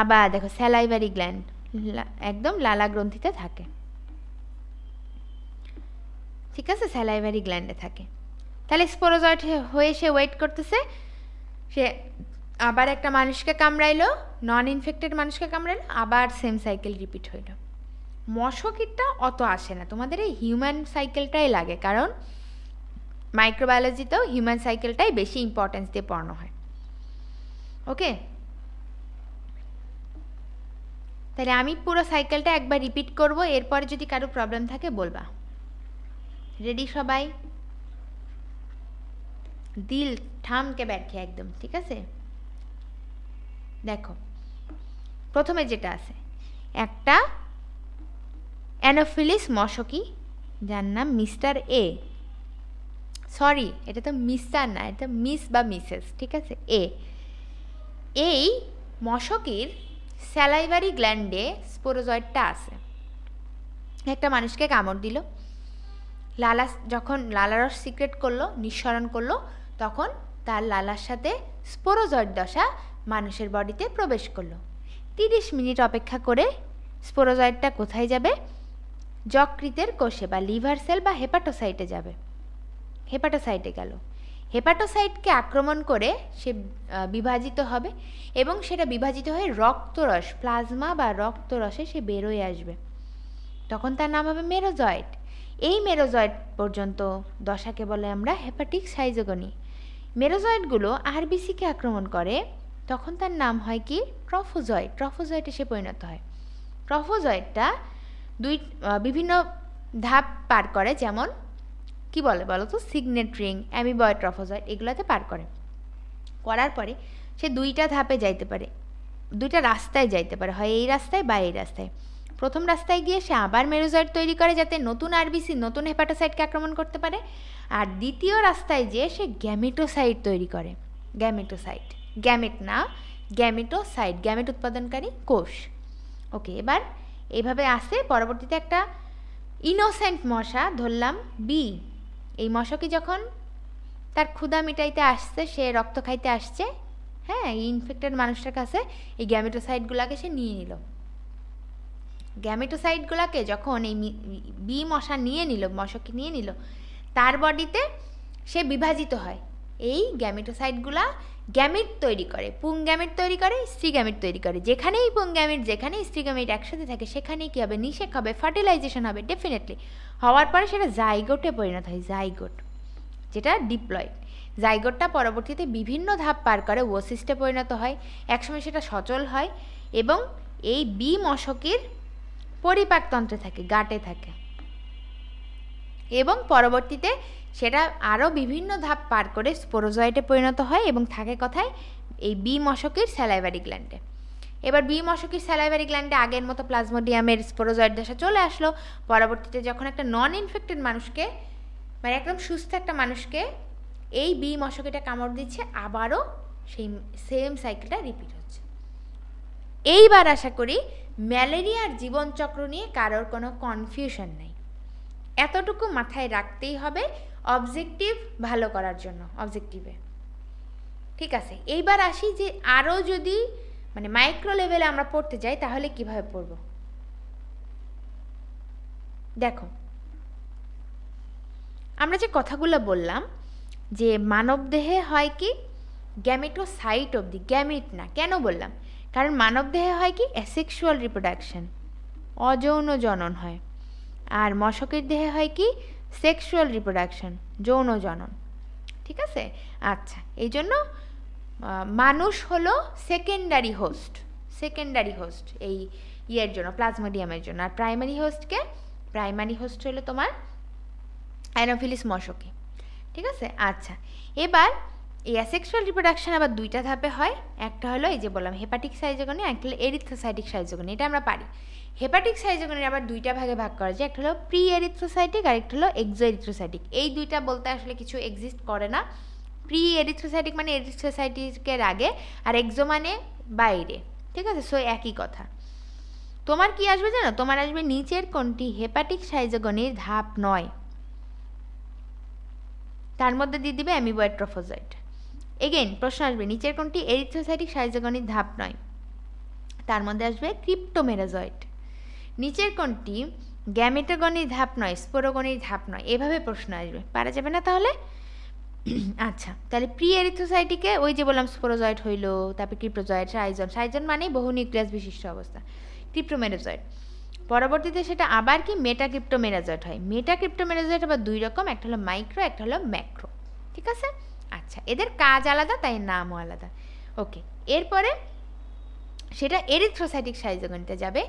আবার দেখো স্যালাইভারি গ্ল্যান্ড একদম লালা গ্রন্থিতে থাকে, ঠিক আছে? স্যালাইভারি গ্ল্যান্ডে থাকে। তাহলে স্পোরোজয়েট হয়ে সে ওয়েট করতেছে, সে আবার একটা মানুষকে কামড়াইলো, নন ইনফেক্টেড মানুষকে কামড়াইলো, আবার সেম সাইকেল রিপিট হইল। মশকিটা অত আসে না, তোমাদের এই হিউম্যান সাইকেলটাই লাগে, কারণ মাইক্রোবায়োলজিতেও হিউম্যান সাইকেলটাই বেশি ইম্পর্টেন্স দিয়ে পড়ানো হয়। ওকে, তাহলে আমি পুরো সাইকেলটা একবার রিপিট করব, এরপরে যদি কারো প্রবলেম থাকে বলবা। রেডি সবাই? দিল ঠামকে ব্যাখ্যা একদম, ঠিক আছে? দেখো, প্রথমে যেটা আছে, একটা অ্যানোফিলিস মশকি যার নাম মিস্টার এ সরি, এটা তো মিস্টার না, এটা মিস বা মিসেস, ঠিক আছে। এই মশকের স্যালাইভারি গ্ল্যান্ডে স্পোরোজয়েডটা আছে। একটা মানুষকে কামড় দিল, যখন লালারস সিক্রেট করলো, নিঃসরণ করলো, তখন তার লালার সাথে স্পোরোজয়েড দশা মানুষের বডিতে প্রবেশ করলো। 30 মিনিট অপেক্ষা করে স্পোরোজয়েডটা কোথায় যাবে? যকৃতের কোষে বা লিভার সেল বা হেপাটোসাইটে যাবে। হেপাটোসাইটে গেল, হেপাটোসাইটকে আক্রমণ করে সে বিভাজিত হবে এবং সেটা বিভাজিত হয়ে রক্তরস, প্লাজমা বা রক্তরসে সে বেরোয় আসবে। তখন তার নাম হবে মেরোজয়েড। এই মেরোজয়েড পর্যন্ত দশাকে বলে আমরা হেপাটিক সাইজোগনি। মেরোজয়েডগুলো আরবিসিকে আক্রমণ করে, তখন তার নাম হয় কি? ট্রফোজয়েড। ট্রফোজয়েডে সে পরিণত হয়। ট্রফোজয়েডটা বিভিন্ন ধাপ পার করে, যেমন কি বলে বলো তো? সিগনেট রিং, অ্যামিবয়েড ট্রফোজয়েড, এগুলোতে পার করে। করার পরে সে 2টা ধাপে যাইতে পারে, 2টা রাস্তায় যাইতে পারে, হয় এই রাস্তায় বা এই রাস্তায়। প্রথম রাস্তায় গিয়ে সে আবার মেরোজয়েড তৈরি করে যাতে নতুন আরবিসি, নতুন হেপাটোসাইটকে আক্রমণ করতে পারে। আর দ্বিতীয় রাস্তায় যেয়ে সে গ্যামেটোসাইট তৈরি করে। গ্যামেটোসাইট, গ্যামেট না, গ্যামেটোসাইট, গ্যামেট উৎপাদনকারী কোষ। ওকে, এবার এইভাবে আসে। পরবর্তীতে একটা ইনোসেন্ট মশা, ধরলাম বি, এই মশাকে যখন তার ক্ষুধা মিটাইতে আসছে, সে রক্ত খাইতে আসছে, হ্যাঁ, এই ইনফেক্টেড মানুষটার কাছে এই গ্যামেটোসাইটগুলোকে সে নিয়ে নিল। গ্যামেটোসাইটগুলোকে যখন এই বি মশা নিয়ে নিল, মশাকে নিয়ে নিল, তার বডিতে সে বিভাজিত হয়। এই গ্যামেটোসাইটগুলা গ্যামেট তৈরি করে, পুং গ্যামেট তৈরি করে, স্ত্রী গ্যামেট তৈরি করে। যেখানেই পুং গ্যামেট, যেখানেই স্ত্রী গ্যামেট একসাথে থাকে, সেখানেই কী হবে? নিষেক হবে, ফার্টিলাইজেশন হবে ডেফিনেটলি। হওয়ার পরে সেটা জাইগোটে পরিণত হয়, জাইগোট, যেটা ডিপ্লয়েড। জাইগোটটা পরবর্তীতে বিভিন্ন ধাপ পার করে ওসিস্টে পরিণত হয়, একসময় সেটা সচল হয় এবং এই বি মশকের পরিপাকতন্ত্রে থাকে, গাটে থাকে, এবং পরবর্তীতে সেটা আরও বিভিন্ন ধাপ পার করে স্পোরোজয়েডে পরিণত হয় এবং থাকে কোথায়? এই বি মশকের স্যালাইভারি গ্ল্যান্ডে। এবার বি মশকের স্যালাইভারি গ্ল্যান্ডে আগের মতো প্লাজমোডিয়ামের স্পোরোজয়েড দশা চলে আসলো। পরবর্তীতে যখন একটা নন ইনফেক্টেড মানুষকে, মানে একদম সুস্থ একটা মানুষকে এই বি মশকিটা কামড় দিচ্ছে, আবারও সেই সেম সাইকেলটা রিপিট হচ্ছে। এইবার আশা করি ম্যালেরিয়ার জীবনচক্র নিয়ে কারোর কোনো কনফিউশন নেই। এতটুকু মাথায় রাখতেই হবে অবজেক্টিভ ভালো করার জন্য, অবজেক্টিভে। ঠিক আছে, এইবার আসি যে আরও যদি মানে মাইক্রো লেভেলে আমরা পড়তে যাই, তাহলে কিভাবে পড়ব? দেখো, আমরা যে কথাগুলো বললাম যে মানবদেহে হয় কি গ্যামেটোসাইট অবধি, গ্যামিট না। কেন বললাম? কারণ মানবদেহে হয় কি অ্যাসেক্সুয়াল রিপ্রোডাকশন, অযৌন জনন হয়। আর মশকের দেহে হয় কি সেক্সুয়াল রিপ্রোডাকশন, যৌন জনন। ঠিক আছে, আচ্ছা, এই জন্য মানুষ হলো সেকেন্ডারি হোস্ট, সেকেন্ডারি হোস্ট এই ইয়ের জন্য, প্লাজমোডিয়ামের জন্য। আর প্রাইমারি হোস্টকে, প্রাইমারি হোস্ট হলো তোমার অ্যানোফিলিস মশকে। ঠিক আছে, আচ্ছা, এবার এই অ্যাসেক্সুয়াল রিপ্রোডাকশন আবার 2টা ধাপে হয়। একটা হলো এই যে বললাম হেপাটিক সাইজোগনি, একটা হলো এরিথ্রোসাইটিক সাইজোগনি। এটা আমরা পারি। হেপাটিক সাইজোগনির আবার 2টা ভাগে ভাগ করা যায়, একটা হলো প্রি এরিথ্রোসাইটিক আর একটা হলো এক্সো এরিথ্রোসাইটিক। এই 2টা বলতে আসলে কিছু এক্সিস্ট করে না। প্রি এরিথ্রোসাইটিক মানে এরিথ্রোসাইটিকের আগে, আর এক্সো মানে বাইরে। ঠিক আছে, সো একই কথা। তোমার কি আসবে জানো? তোমার আসবে নিচের কোনটি হেপাটিক সাইজোগনির ধাপ নয়, তার মধ্যে দিয়ে দিবে অ্যামিবয়েড ট্রফোজয়েড। এগেইন প্রশ্ন আসবে নিচের কোনটি এরিথ্রোসাইটিক সাইজোগনির ধাপ নয়, তার মধ্যে আসবে ক্রিপ্টোমেরাজয়েড। নিচের কোনটি গ্যামেটোগনির ধাপ নয়, স্পোরোগনির ধাপ নয়। এভাবে প্রশ্ন আসবে, পারা যাবে না তাহলে? আচ্ছা, তাহলে প্রি এরিথ্রোসাইটিকে ওই যে বললাম স্পোরোজয়েড হইল, তারপরে ক্রিপ্টোজয়েড, সাইজন, সাইজন মানে বহু নিউক্লিয়াস বিশিষ্ট অবস্থা, ক্রিপ্টোমেরাজয়েড। পরবর্তীতে সেটা আবার কি মেটাক্রিপ্টোমেরাজয়েড হয়। মেটাক্রিপ্টোমেরাজয়েড আবার 2 রকম, একটা হলো মাইক্রো, একটা হলো ম্যাক্রো। ঠিক আছে, আচ্ছা, এদের কাজ আলাদা, তাই নামও আলাদা। ওকে, এরপরে সেটা এরিথ্রোসাইটিক সাইজোগনিতে যাবে,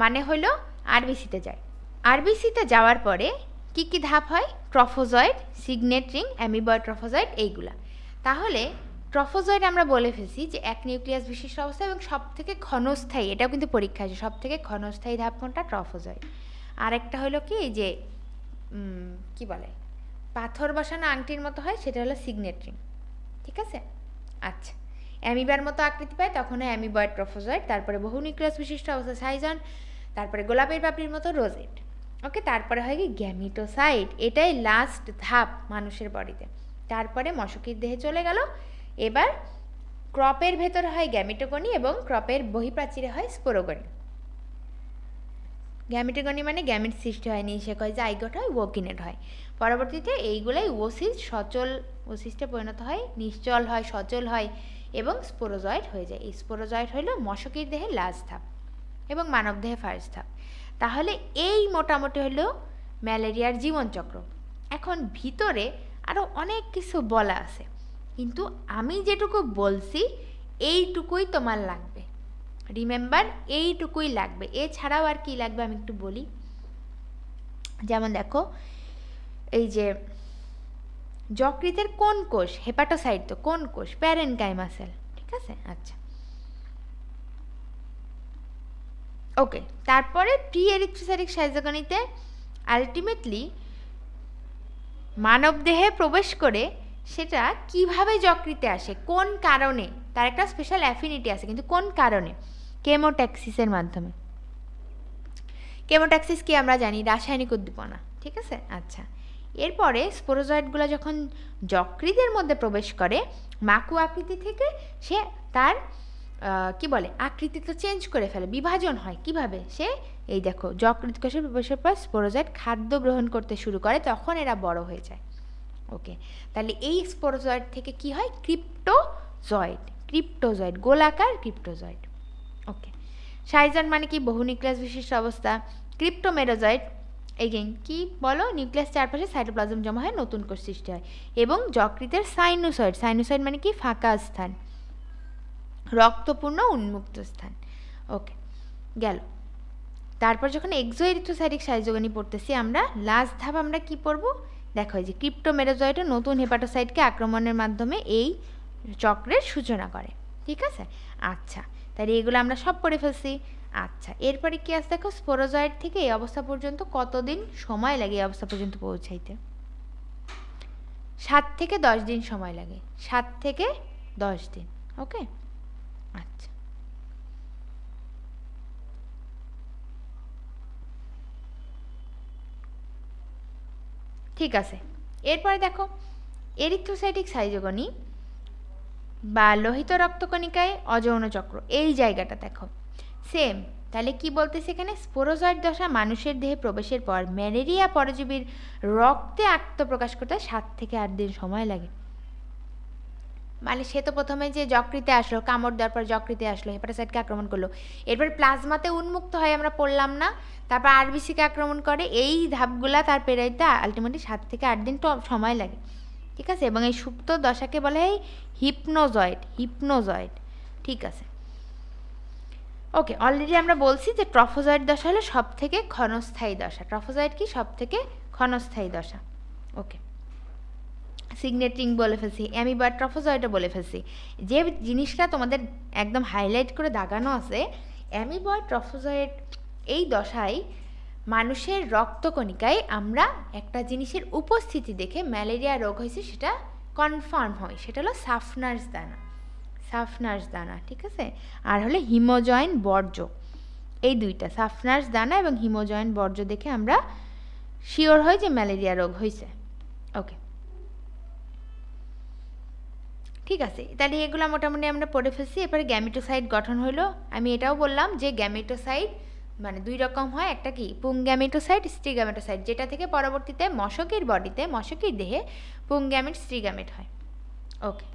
মানে হলো আরবিসিতে যায়। আরবিসিতে যাওয়ার পরে কি কি ধাপ হয়? ট্রফোজয়েড, সিগনেট রিং, অ্যামিবয়েড ট্রফোজয়েড, এইগুলা। তাহলে ট্রফোজয়েড আমরা বলে ফেলছি যে এক নিউক্লিয়াস বিশিষ্ট অবস্থা এবং সবথেকে ক্ষণস্থায়ী, এটাও কিন্তু পরীক্ষা আছে, সবথেকে ক্ষণস্থায়ী ধাপ কোনটা? ট্রফোজয়েড। আর একটা হলো কি এই যে কি বলে পাথর বসানো আংটির মতো হয়, সেটা হলো সিগনেট রিং। ঠিক আছে? আচ্ছা, অ্যামিবার মতো আকৃতি পায় তখন হয় অ্যামিবয়েড ট্রফোজয়েড, তারপরে বহু নিউক্লিয়াস বিশিষ্ট অবস্থা সাইজন, তারপরে গোলাপের পাপড়ির মতো রোজেট। ওকে, তারপরে হয় কি গ্যামিটোসাইট, এটাই লাস্ট ধাপ মানুষের বডিতে। তারপরে মশকির দেহে চলে গেল। এবার ক্রপের ভেতর হয় গ্যামিটোগনি এবং ক্রপের বহিপ্রাচীরে হয় স্পোরোগনি। গ্যামিটোগনি মানে গ্যামিট সৃষ্টি হয়, নিষেক হয়, জাইগোট হয়, ওকিনেট হয়। পরবর্তীতে এইগুলাই ওসিস সচল ওসিস্টে পরিণত হয়, নিশ্চল হয়, সচল হয় এবং স্পোরোজয়েড হয়ে যায়। এই স্পোরোজয়েড হলো মশকির দেহে লাস্ট ধাপ এবং মানব দেহে ফার্স্ট ধাপ। তাহলে এই মোটামুটি হলো ম্যালেরিয়ার জীবনচক্র। এখন ভিতরে আরও অনেক কিছু বলা আছে, কিন্তু আমি যেটুকু বলছি এইটুকুই তোমার লাগবে। রিমেম্বার, এইটুকুই লাগবে, এছাড়াও আর কি লাগবে আমি একটু বলি। যেমন দেখো, এই যে যকৃতের কোন কোষ, হেপাটোসাইট তো কোন কোষ, প্যারেনকাইমা সেল। ঠিক আছে? আচ্ছা, ওকে। তারপরে প্রি এরিথ্রোসাইটিক সাইজোগনিতে আলটিমেটলি মানব দেহে প্রবেশ করে সেটা কিভাবে যকৃতে আসে, কোন কারণে, তার একটা স্পেশাল অ্যাফিনিটি আছে, কিন্তু কোন কারণে? কেমোট্যাক্সিসের মাধ্যমে। কেমোট্যাক্সিস কি আমরা জানি, রাসায়নিক উদ্দীপনা। ঠিক আছে? আচ্ছা, এরপরে স্পোরোজয়েডগুলো যখন যকৃতের মধ্যে প্রবেশ করে, মাকু আকৃতি থেকে সে তার কি বলে আকৃতি তো চেঞ্জ করে ফেলে, বিভাজন হয়। কিভাবে? সে এই দেখো, যকৃত কোষে প্রবেশের পর স্পোরোজয়েড খাদ্য গ্রহণ করতে শুরু করে, তখন এরা বড় হয়ে যায়। ওকে, তাহলে এই স্পোরোজয়েড থেকে কি হয়? ক্রিপ্টোজয়েড। ক্রিপ্টোজয়েড, গোলাকার ক্রিপ্টোজয়েড। ওকে, সাইজন মানে কি? বহু নিউক্লিয়াস বিশিষ্ট অবস্থা। ক্রিপ্টোমেরোজয়েড এগেইন কি বলো? নিউক্লিয়াস চারপাশে সাইটোপ্লাজম জমা হয়, নতুন কোষ সৃষ্টি হয়। এবং যকৃতের সাইনোসয়েড। সাইনোসয়েড মানে কি? ফাঁকা স্থান, রক্তপূর্ণ উন্মুক্ত স্থান। ওকে, গেল। তারপর যখন এক্সোএরিথ্রোসাইটিক সাইজোগনি পড়তেছি আমরা, লাস্ট ধাপ আমরা কি পড়ব? দেখো, এই যে ক্রিপ্টোমেরোজয়েডও নতুন হেপাটোসাইটকে আক্রমণের মাধ্যমে এই চক্রের সূচনা করে। ঠিক আছে? আচ্ছা, তাহলে এগুলো আমরা সব পড়ে ফেলছি। আচ্ছা, এরপরে কি আছে দেখো, স্পোরোজয়েড থেকে এই অবস্থা পর্যন্ত কতদিন সময় লাগে এই অবস্থা পর্যন্ত পৌঁছাইতে? 7 থেকে 10 দিন সময় লাগে। 7 থেকে 10 দিন। ওকে, আচ্ছা, ঠিক আছে। এরপরে দেখো, এরিথ্রোসাইটিক সাইজোগনি বা লোহিত রক্তকণিকায় অযৌন চক্র, এই জায়গাটা দেখো সেম। তাহলে কি বলতেছে এখানে? স্পোরোজয়েড দশা মানুষের দেহে প্রবেশের পর ম্যালেরিয়া পরজীবীর রক্তে আত্মপ্রকাশ করতে 7 থেকে 8 দিন সময় লাগে। মানে সে তো প্রথমে যে যকৃতে আসলো, কামড় দেওয়ার পর যকৃতে আসলো, হেপাটোসাইটকে আক্রমণ করলো, এরপর প্লাজমাতে উন্মুক্ত হয়, আমরা পড়লাম না, তারপর আরবিসিকে আক্রমণ করে। এই ধাপগুলা তার পেরাইতে আলটিমেটলি 7 থেকে 8 দিন সময় লাগে। ঠিক আছে? এবং এই সুপ্ত দশাকে বলে এই হিপনোজয়েড। হিপনোজয়েড। ঠিক আছে, ওকে। অলরেডি আমরা বলছি যে ট্রফোজয়েড দশা হলো সব থেকে ক্ষণস্থায়ী দশা। ট্রফোজয়েড কি? সব থেকে ক্ষণস্থায়ী দশা। ওকে, সিগনেট রিং বলে ফেলছি, অ্যামিবয়েড ট্রফোজয়েডও বলে ফেলছি। যে জিনিসটা তোমাদের একদম হাইলাইট করে দাগানো আছে, অ্যামিবয়েড ট্রফোজয়েড এই দশায় মানুষের রক্তকণিকায় আমরা একটা জিনিসের উপস্থিতি দেখে ম্যালেরিয়া রোগ হয়েছে সেটা কনফার্ম হয়, সেটা হলো সাফনার্স দানা। সাফনার্স দানা। ঠিক আছে? আর হলে হিমোজয়েন বর্জ্য, এই দুইটা, সাফনার্স দানা এবং হিমোজয়েন বর্জ্য দেখে আমরা শিওর হই যে ম্যালেরিয়া রোগ হয়েছে। ওকে, ঠিক আছে। তাহলে এগুলো মোটামুটি আমরা পড়ে ফেলছি। এরপরে গ্যামেটোসাইট গঠন হলো। আমি এটাও বললাম যে গ্যামেটোসাইট মানে 2 রকম হয়, একটা কি পুংগ্যামেটোসাইট, স্ট্রিগ্যামেটোসাইট, যেটা থেকে পরবর্তীতে মশকের বডিতে, মশকের দেহে পুংগ্যামেট, স্ট্রিগ্যামেট হয়। ওকে,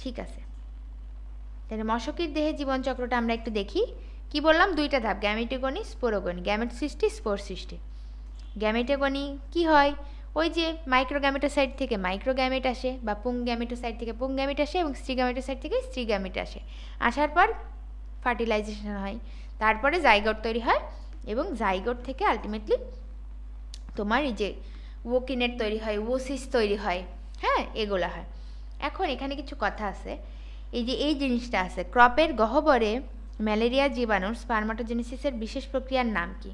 ঠিক আছে। তাহলে মশকের দেহে জীবনচক্রটা আমরা একটু দেখি। কি বললাম? 2টা ধাপ, গ্যামেটোগনি, স্পোরোগনি। গ্যামেট সৃষ্টি, স্পোর সৃষ্টি। গ্যামেটোগনি কি হয়? ওই যে মাইক্রোগ্যামেটোসাইট থেকে মাইক্রোগ্যামেট আসে, বা পুংগ্যামেটোসাইট থেকে পুংগ্যামেট আসে, এবং স্ট্রিগ্যামেটোসাইট থেকে স্ট্রিগ্যামেট আসে। আসার পর ফার্টিলাইজেশন হয়, তারপরে জাইগোট তৈরি হয়, এবং জাইগোট থেকে আলটিমেটলি তোমার এই যে ওকিনেট তৈরি হয়, ওসিস তৈরি হয়। হ্যাঁ, এগুলো হয়। এখন এখানে কিছু কথা আছে। এই যে এই জিনিসটা আছে, ক্রপের গহ্বরে ম্যালেরিয়া জীবাণুর স্পারমাটোজেনেসিসের বিশেষ প্রক্রিয়ার নাম কি?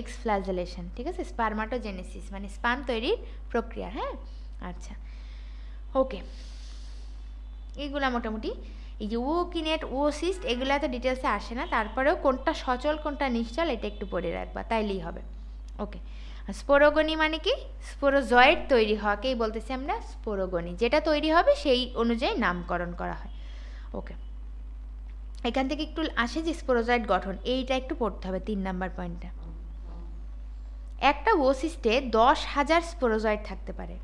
এক্সফ্ল্যাজেলেশন, ঠিক আছে, স্পারমাটোজেনেসিস মানে স্পার্ম তৈরির প্রক্রিয়া। হ্যাঁ, আচ্ছা, ওকে, এইগুলা মোটামুটি এই যে ওকিনেট, ওসিস্ট এগুলো এত ডিটেলসে আসে না, তারপরেও কোনটা সচল কোনটা নিশ্চল এটা একটু পড়ে রাখবা, তাইলেই হবে। ওকে, স্পোরোগনি মানে কি? স্পোরোজয়েড তৈরি হওয়াকেই বলতেছি আমরা স্পোরোগনি, যেটা তৈরি হবে সেই অনুযায়ী নামকরণ করা হয়। ওকে, এখান থেকে একটু আসে যে স্পোরোজয়েড গঠন, এইটা একটু পড়তে হবে 3 নাম্বার পয়েন্টটা। একটা ওসিস্টে 10,000 স্পোরোজয়েড থাকতে পারে,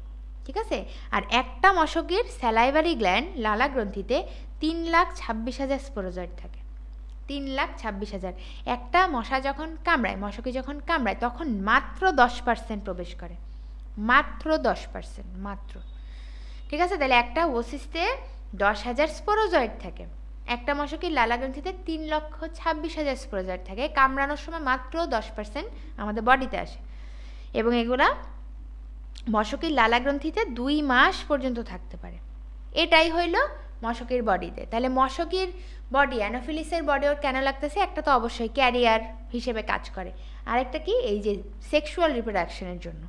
ঠিক আছে, আর একটা মশকের স্যালাইভারি গ্ল্যান্ড লালা গ্রন্থিতে 3,26,000 স্পোরোজয়েড থাকে। 3,26,000। একটা মশা যখন কামড়ায়, মশকে যখন কামড়ায়, তখন মাত্র 10% প্রবেশ করে, মাত্র 10%, মাত্র, ঠিক আছে। তাহলে একটা ওসিস্টে 10,000 স্পোরোজয়েড থাকে, একটা মশকের লালা গ্রন্থিতে 3,26,000 স্পোরোজয়েড থাকে, কামড়ানোর সময় মাত্র 10% আমাদের বডিতে আসে, এবং এগুলা মশকের লালা গ্রন্থিতে 2 মাস পর্যন্ত থাকতে পারে। এটাই হইল মশকের বডিতে। তাহলে মশকের বডি, অ্যানোফিলিসের বডি ওর কেন লাগতেছে? একটা তো অবশ্যই ক্যারিয়ার হিসেবে কাজ করে, আরেকটা কি, এই যে সেক্সুয়াল রিপ্রোডাকশনের জন্য,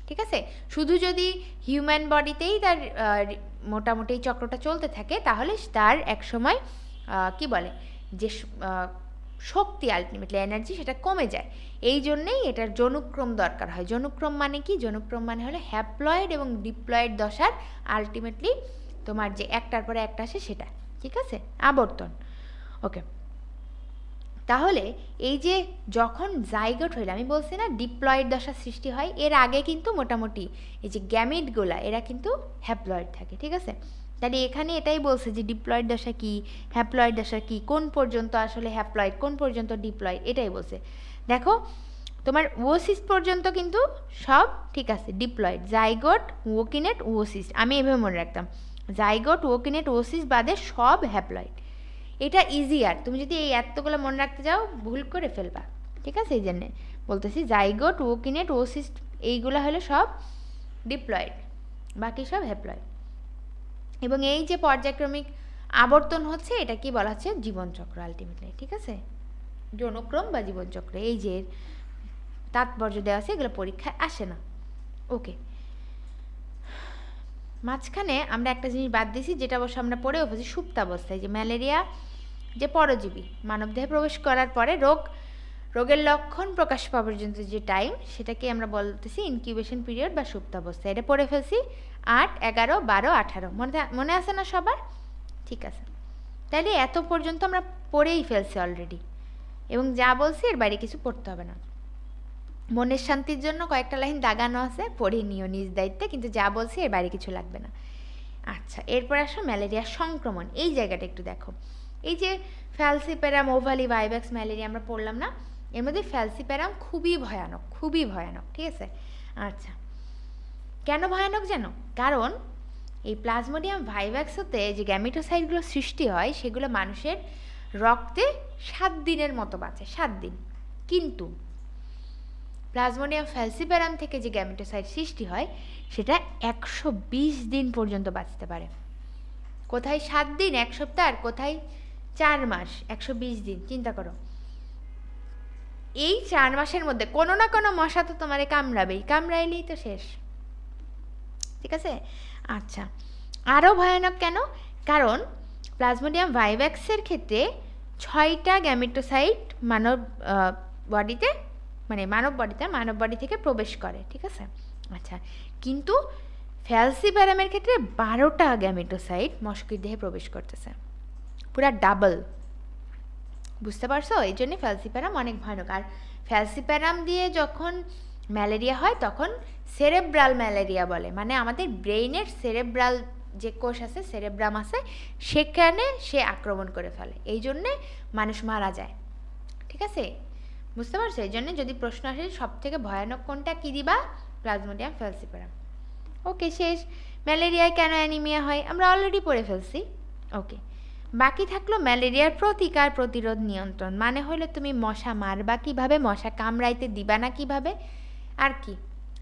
ঠিক আছে। শুধু যদি হিউম্যান বডিতেই তার মোটামুটি চক্রটা চলতে থাকে, তাহলে তার একসময় কি বলে যে শক্তি, আলটিমেটলি এনার্জি, সেটা কমে যায়। এই জন্যেই এটার যৌনক্রম দরকার হয়। যৌনক্রম মানে কি? যৌনক্রম মানে হলো হ্যাপ্লয়েড এবং ডিপ্লয়েড দশার আলটিমেটলি তোমার যে একটার পরে একটা আসে সেটা, ঠিক আছে, আবর্তন। ওকে, তাহলে এই যে যখন জাইগোট হইল, আমি বলছি না ডিপ্লয়েড দশা সৃষ্টি হয়, এর আগে কিন্তু মোটামুটি এই যে গ্যামিটগুলা এরা কিন্তু হ্যাপ্লয়েড থাকে, ঠিক আছে। তাহলে এখানে এটাই বলছে যে ডিপ্লয়েড দশা কি, হ্যাপ্লয়েড দশা কি, কোন পর্যন্ত আসলে হ্যাপ্লয়েড, কোন পর্যন্ত ডিপ্লয়েড, এটাই বলছে। দেখো তোমার ওসিস্ট পর্যন্ত কিন্তু সব ঠিক আছে, ডিপ্লয়েড, জাইগোট, ওকিনেট, ওসিস্ট, আমি এভাবে মনে রাখতাম, জাইগোট, ওকিনেট, ওসিস্ট বাদে সব হ্যাপ্লয়েড। এটা ইজিয়ার, তুমি যদি এই এতগুলো মনে রাখতে যাও ভুল করে ফেলবা, ঠিক আছে। এই জন্যে বলতেছি জাইগোট, ওকিনেট, ওসিস্ট এইগুলো হলো সব ডিপ্লয়েড, বাকি সব হ্যাপ্লয়েড। এবং এই যে পর্যায়ক্রমিক আবর্তন হচ্ছে, এটা কি বলা হচ্ছে? জীবনচক্র আলটিমেটলি, ঠিক আছে, যৌনক্রম বা জীবনচক্র। এই যে তাৎপর্য দেওয়া আছে, এগুলো পরীক্ষায় আসে না। ওকে, মাঝখানে আমরা একটা জিনিস বাদ দিয়েছি, যেটা অবশ্য আমরা পড়েও ফেলছি, সুপ্তাবস্থায় যে ম্যালেরিয়া যে পরজীবী মানবদেহে প্রবেশ করার পরে রোগের লক্ষণ প্রকাশ পাওয়া পর্যন্ত যে টাইম, সেটাকে আমরা বলতেছি ইনকিউবেশন পিরিয়ড বা সুপ্তাবস্থা। এটা পড়ে ফেলছি 8, 11, 12, 18, মনে আছে না সবার? ঠিক আছে, তাহলে এত পর্যন্ত আমরা পড়েই ফেলছি অলরেডি, এবং যা বলছি এর বাইরে কিছু পড়তে হবে না। মনের শান্তির জন্য কয়েকটা লাইন দাগানো আছে, পড়ে নিও নিজ দায়িত্বে, কিন্তু যা বলছি এর বাইরে কিছু লাগবে না। আচ্ছা, এরপর আসো ম্যালেরিয়ার সংক্রমণ। এই জায়গাটা একটু দেখো, এই যে ফ্যালসিপ্যারাম, ওভালি, ভাইভ্যাক্স ম্যালেরিয়া আমরা পড়লাম না, এর মধ্যে ফ্যালসিপ্যারাম খুবই ভয়ানক, খুবই ভয়ানক, ঠিক আছে। আচ্ছা, কেন ভয়ানক জানো? কারণ এই প্লাজমোডিয়াম ভাইভ্যাক্সতে যে গ্যামিটোসাইটগুলো সৃষ্টি হয়, সেগুলো মানুষের রক্তে 7 দিনের মতো বাঁচে, 7 দিন। কিন্তু প্লাজমোডিয়াম ফ্যালসিপ্যারাম থেকে যে গ্যামিটোসাইট সৃষ্টি হয়, সেটা 120 দিন পর্যন্ত বাঁচতে পারে। কোথায় 7 দিন, 1 সপ্তাহ, আর কোথায় 4 মাস, 120 দিন। চিন্তা করো, এই 4 মাসের মধ্যে কোনো না কোনো মশা তো তোমারে কামড়াবেই, কামড়াইলেই তো শেষ, ঠিক আছে। আচ্ছা, আরও ভয়ানক কেন? কারণ প্লাজমোডিয়াম ভাইভ্যাক্সের ক্ষেত্রে 6টা গ্যামিটোসাইট মানব বডিতে, মানে মানব বডি থেকে প্রবেশ করে, ঠিক আছে। আচ্ছা, কিন্তু ফ্যালসিপ্যারামের ক্ষেত্রে 12টা গ্যামিটোসাইট মশকির দেহে প্রবেশ করতেছে, পুরা ডাবল, বুঝতে পারছো? এই জন্যে ফ্যালসিপ্যারাম অনেক ভয়ানক। আর ফ্যালসিপ্যারাম দিয়ে যখন ম্যালেরিয়া হয়, তখন সেরেব্রাল ম্যালেরিয়া বলে, মানে আমাদের ব্রেইনের সেরেব্রাল যে কোষ আছে, সেরেব্রাম আছে, সেখানে সে আক্রমণ করে ফেলে, এই জন্যে মানুষ মারা যায়, ঠিক আছে, বুঝতে পারছো? এই জন্য যদি প্রশ্ন আসে সব থেকে ভয়ানক কোনটা, কী দিবা? প্লাজমোডিয়াম ফ্যালসিপ্যারাম। ওকে, শেষ। ম্যালেরিয়ায় কেন অ্যানিমিয়া হয় আমরা অলরেডি পড়ে ফেলছি। ওকে, বাকি থাকলো ম্যালেরিয়ার প্রতিকার, প্রতিরোধ, নিয়ন্ত্রণ। মানে হলো তুমি মশা মারবা কীভাবে, মশা কামড়াইতে দিবা না কীভাবে, আর কি,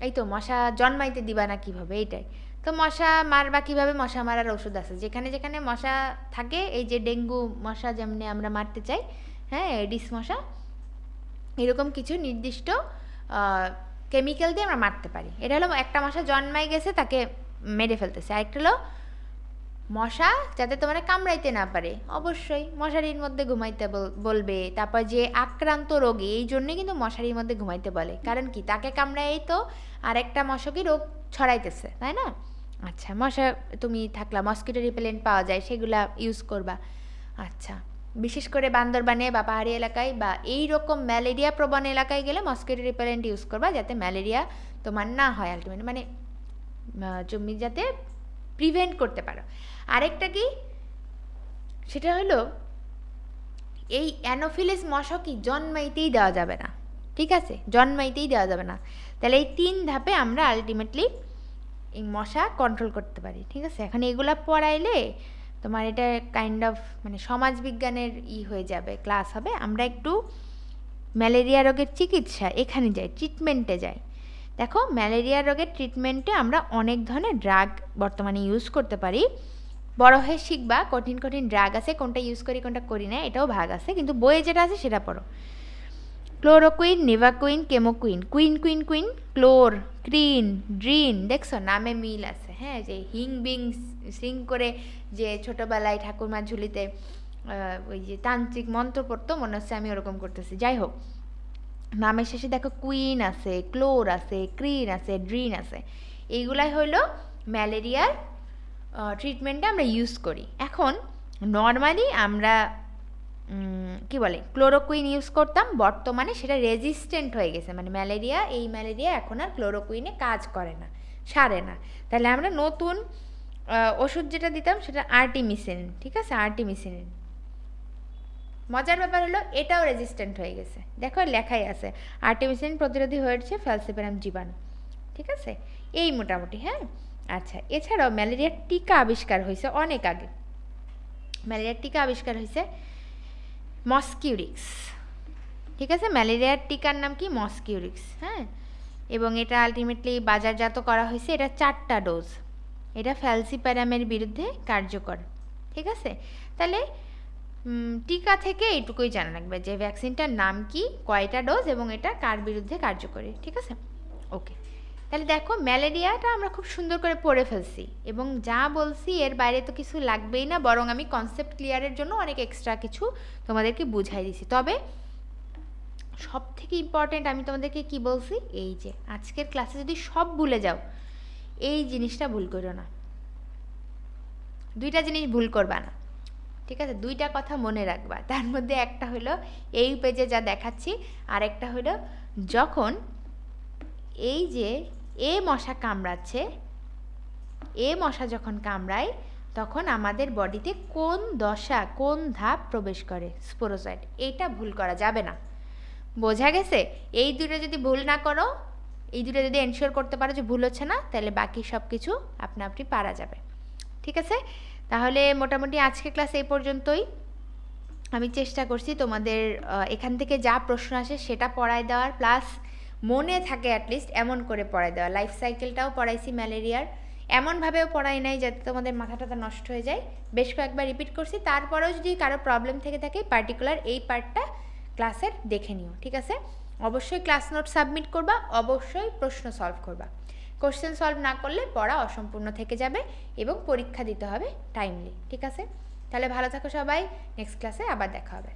এই তো মশা জন্মাইতে দিবা না কীভাবে, এইটাই তো। মশা মারবা কীভাবে? মশা মারার ওষুধ আছে, যেখানে যেখানে মশা থাকে, এই যে ডেঙ্গু মশা যেমনি আমরা মারতে চাই, হ্যাঁ, এডিস মশা, এরকম কিছু নির্দিষ্ট কেমিক্যাল দিয়ে আমরা মারতে পারি। এটা হলো একটা মশা জন্মাই গেছে, তাকে মেরে ফেলতেছে। আরেকটা হলো মশা যাতে তোমার কামড়াইতে না পারে, অবশ্যই মশারির মধ্যে ঘুমাইতে বলবে। তারপর যে আক্রান্ত রোগী, এই জন্যই কিন্তু মশারির মধ্যে ঘুমাইতে বলে, কারণ কি তাকে কামড়াই তো আরেকটা মশাকে রোগ ছড়াইতেছে, তাই না? আচ্ছা, মশা তুমি থাকলা, মস্কিটো রিপেলেন্ট পাওয়া যায়, সেগুলা ইউজ করবা। আচ্ছা, বিশেষ করে বান্দরবানে বা পাহাড়ি এলাকায় বা এই রকম ম্যালেরিয়া প্রবণ এলাকায় গেলে মস্কিটো রিপেলেন্ট ইউজ করবা, যাতে ম্যালেরিয়া তোমার না হয় আলটিমেটলি, মানে তুমি যাতে প্রিভেন্ট করতে পারো। আরেকটা কি, সেটা হলো এই অ্যানোফিলিস মশা কি জন্মাইতেই দেওয়া যাবে না, ঠিক আছে? জন্মাইতেই দেওয়া যাবে না। তাহলে এই 3 ধাপে আমরা আলটিমেটলি এই মশা কন্ট্রোল করতে পারি, ঠিক আছে? এখন এগুলা পড়াইলে তোমার এটা কাইন্ড অফ মানে সমাজবিজ্ঞানের হয়ে যাবে, ক্লাস হবে। আমরা একটু ম্যালেরিয়া রোগের চিকিৎসা এখানে যাই, ট্রিটমেন্টে যাই। দেখো, ম্যালেরিয়া রোগের ট্রিটমেন্টে আমরা অনেক ধরনের ড্রাগ বর্তমানে ইউজ করতে পারি। বড় হয়ে শিখবা কঠিন কঠিন ড্রাগ আছে, কোনটা ইউজ করি কোনটা করি না, এটাও ভাগ আছে, কিন্তু বইয়ে যেটা আছে সেটা পড়ো। ক্লোরোকুইন, নিভাকুইন, কেমোকুইন, কুইন কুইন কুইন, ক্লোর, ক্রিন, ড্রিন, দেখছো নামে মিল আছে। হ্যাঁ, যে হিং বিং সিং করে যে ছোটোবেলায় ঠাকুরমার ঝুলিতে ওই যে তান্ত্রিক মন্ত্র পড়তো, মনে হচ্ছে আমি ওরকম করতেছি। যাই হোক, নামের শেষে দেখো কুইন আছে, ক্লোর আছে, ক্রিন আছে, ড্রিন আছে, এইগুলাই হইলো ম্যালেরিয়ার ট্রিটমেন্টে আমরা ইউজ করি। এখন নর্মালি আমরা কি বলে ক্লোরোকুইন ইউজ করতাম, বর্তমানে সেটা রেজিস্ট্যান্ট হয়ে গেছে, মানে এই ম্যালেরিয়া এখন আর ক্লোরোকুইনে কাজ করে না, সারে না। তাহলে আমরা নতুন ওষুধ যেটা দিতাম সেটা আর্টিমিসিনিন, ঠিক আছে? আর্টিমিসিনিন। মজার ব্যাপার হলো এটাও রেজিস্ট্যান্ট হয়ে গেছে, দেখো লেখাই আছে আর্টিমিসিনিন প্রতিরোধী হয়েছে ফ্যালসিপারাম জীবাণু, ঠিক আছে? এই মোটামুটি। হ্যাঁ, আচ্ছা, এছাড়াও ম্যালেরিয়ার টিকা আবিষ্কার হয়েছে অনেক আগে। ম্যালেরিয়ার টিকা আবিষ্কার হয়েছে মস্কিউরিক্স, ঠিক আছে? ম্যালেরিয়ার টিকার নাম কি? মস্কিউরিক্স। হ্যাঁ, এবং এটা আলটিমেটলি বাজারজাত করা হয়েছে, এটা 4টা ডোজ, এটা ফ্যালসিপারামের বিরুদ্ধে কার্যকর, ঠিক আছে? তাহলে টিকা থেকে এইটুকুই জানা লাগবে যে ভ্যাকসিনটার নাম কি, কয়টা ডোজ এবং এটা কার বিরুদ্ধে কার্যকরী, ঠিক আছে? ওকে, তাহলে দেখো ম্যালেরিয়াটা আমরা খুব সুন্দর করে পড়ে ফেলছি, এবং যা বলছি এর বাইরে তো কিছু লাগবেই না, বরং আমি কনসেপ্ট ক্লিয়ারের জন্য অনেক এক্সট্রা কিছু তোমাদেরকে বুঝাই দিছি। তবে সব থেকে ইম্পর্টেন্ট আমি তোমাদেরকে কি বলছি, এই যে আজকের ক্লাসে যদি সব ভুলে যাও, এই জিনিসটা ভুল করো না, 2টা জিনিস ভুল করবা না, ঠিক আছে? 2টা কথা মনে রাখবা। তার মধ্যে একটা হলো এই পেজে যা দেখাচ্ছি, আর একটা হলো যখন এই যে মশা কামড়াচ্ছে, মশা যখন কামড়ায় তখন আমাদের বডিতে কোন দশা, কোন ধাপ প্রবেশ করে, স্পোরোসাইট, এইটা ভুল করা যাবে না। বোঝা গেছে? এই 2টা যদি ভুল না করো, এই 2টা যদি এনশিওর করতে পারো যে ভুল হচ্ছে না, তাহলে বাকি সব কিছু আপনা আপনি পারা যাবে, ঠিক আছে? তাহলে মোটামুটি আজকের ক্লাস এই পর্যন্তই। আমি চেষ্টা করছি তোমাদের এখান থেকে যা প্রশ্ন আসে সেটা পড়ায় দেওয়ার, প্লাস মনে থাকে অ্যাটলিস্ট এমন করে পড়ায় দেওয়া। লাইফ সাইকেলটাও পড়াইছি ম্যালেরিয়ার, এমনভাবেও পড়াই নাই যাতে তোমাদের মাথাটা নষ্ট হয়ে যায়। বেশ কয়েকবার রিপিট করছি, তারপরেও যদি কারো প্রবলেম থেকে থাকে পার্টিকুলার এই পার্টটা ক্লাসের দেখে নিও, ঠিক আছে? অবশ্যই ক্লাস নোট সাবমিট করবা, অবশ্যই প্রশ্ন সলভ করবা। কোশ্চেন সলভ না করলে পড়া অসম্পূর্ণ থেকে যাবে এবং পরীক্ষা দিতে হবে টাইমলি, ঠিক আছে? তাহলে ভালো থাকো সবাই, নেক্সট ক্লাসে আবার দেখা হবে।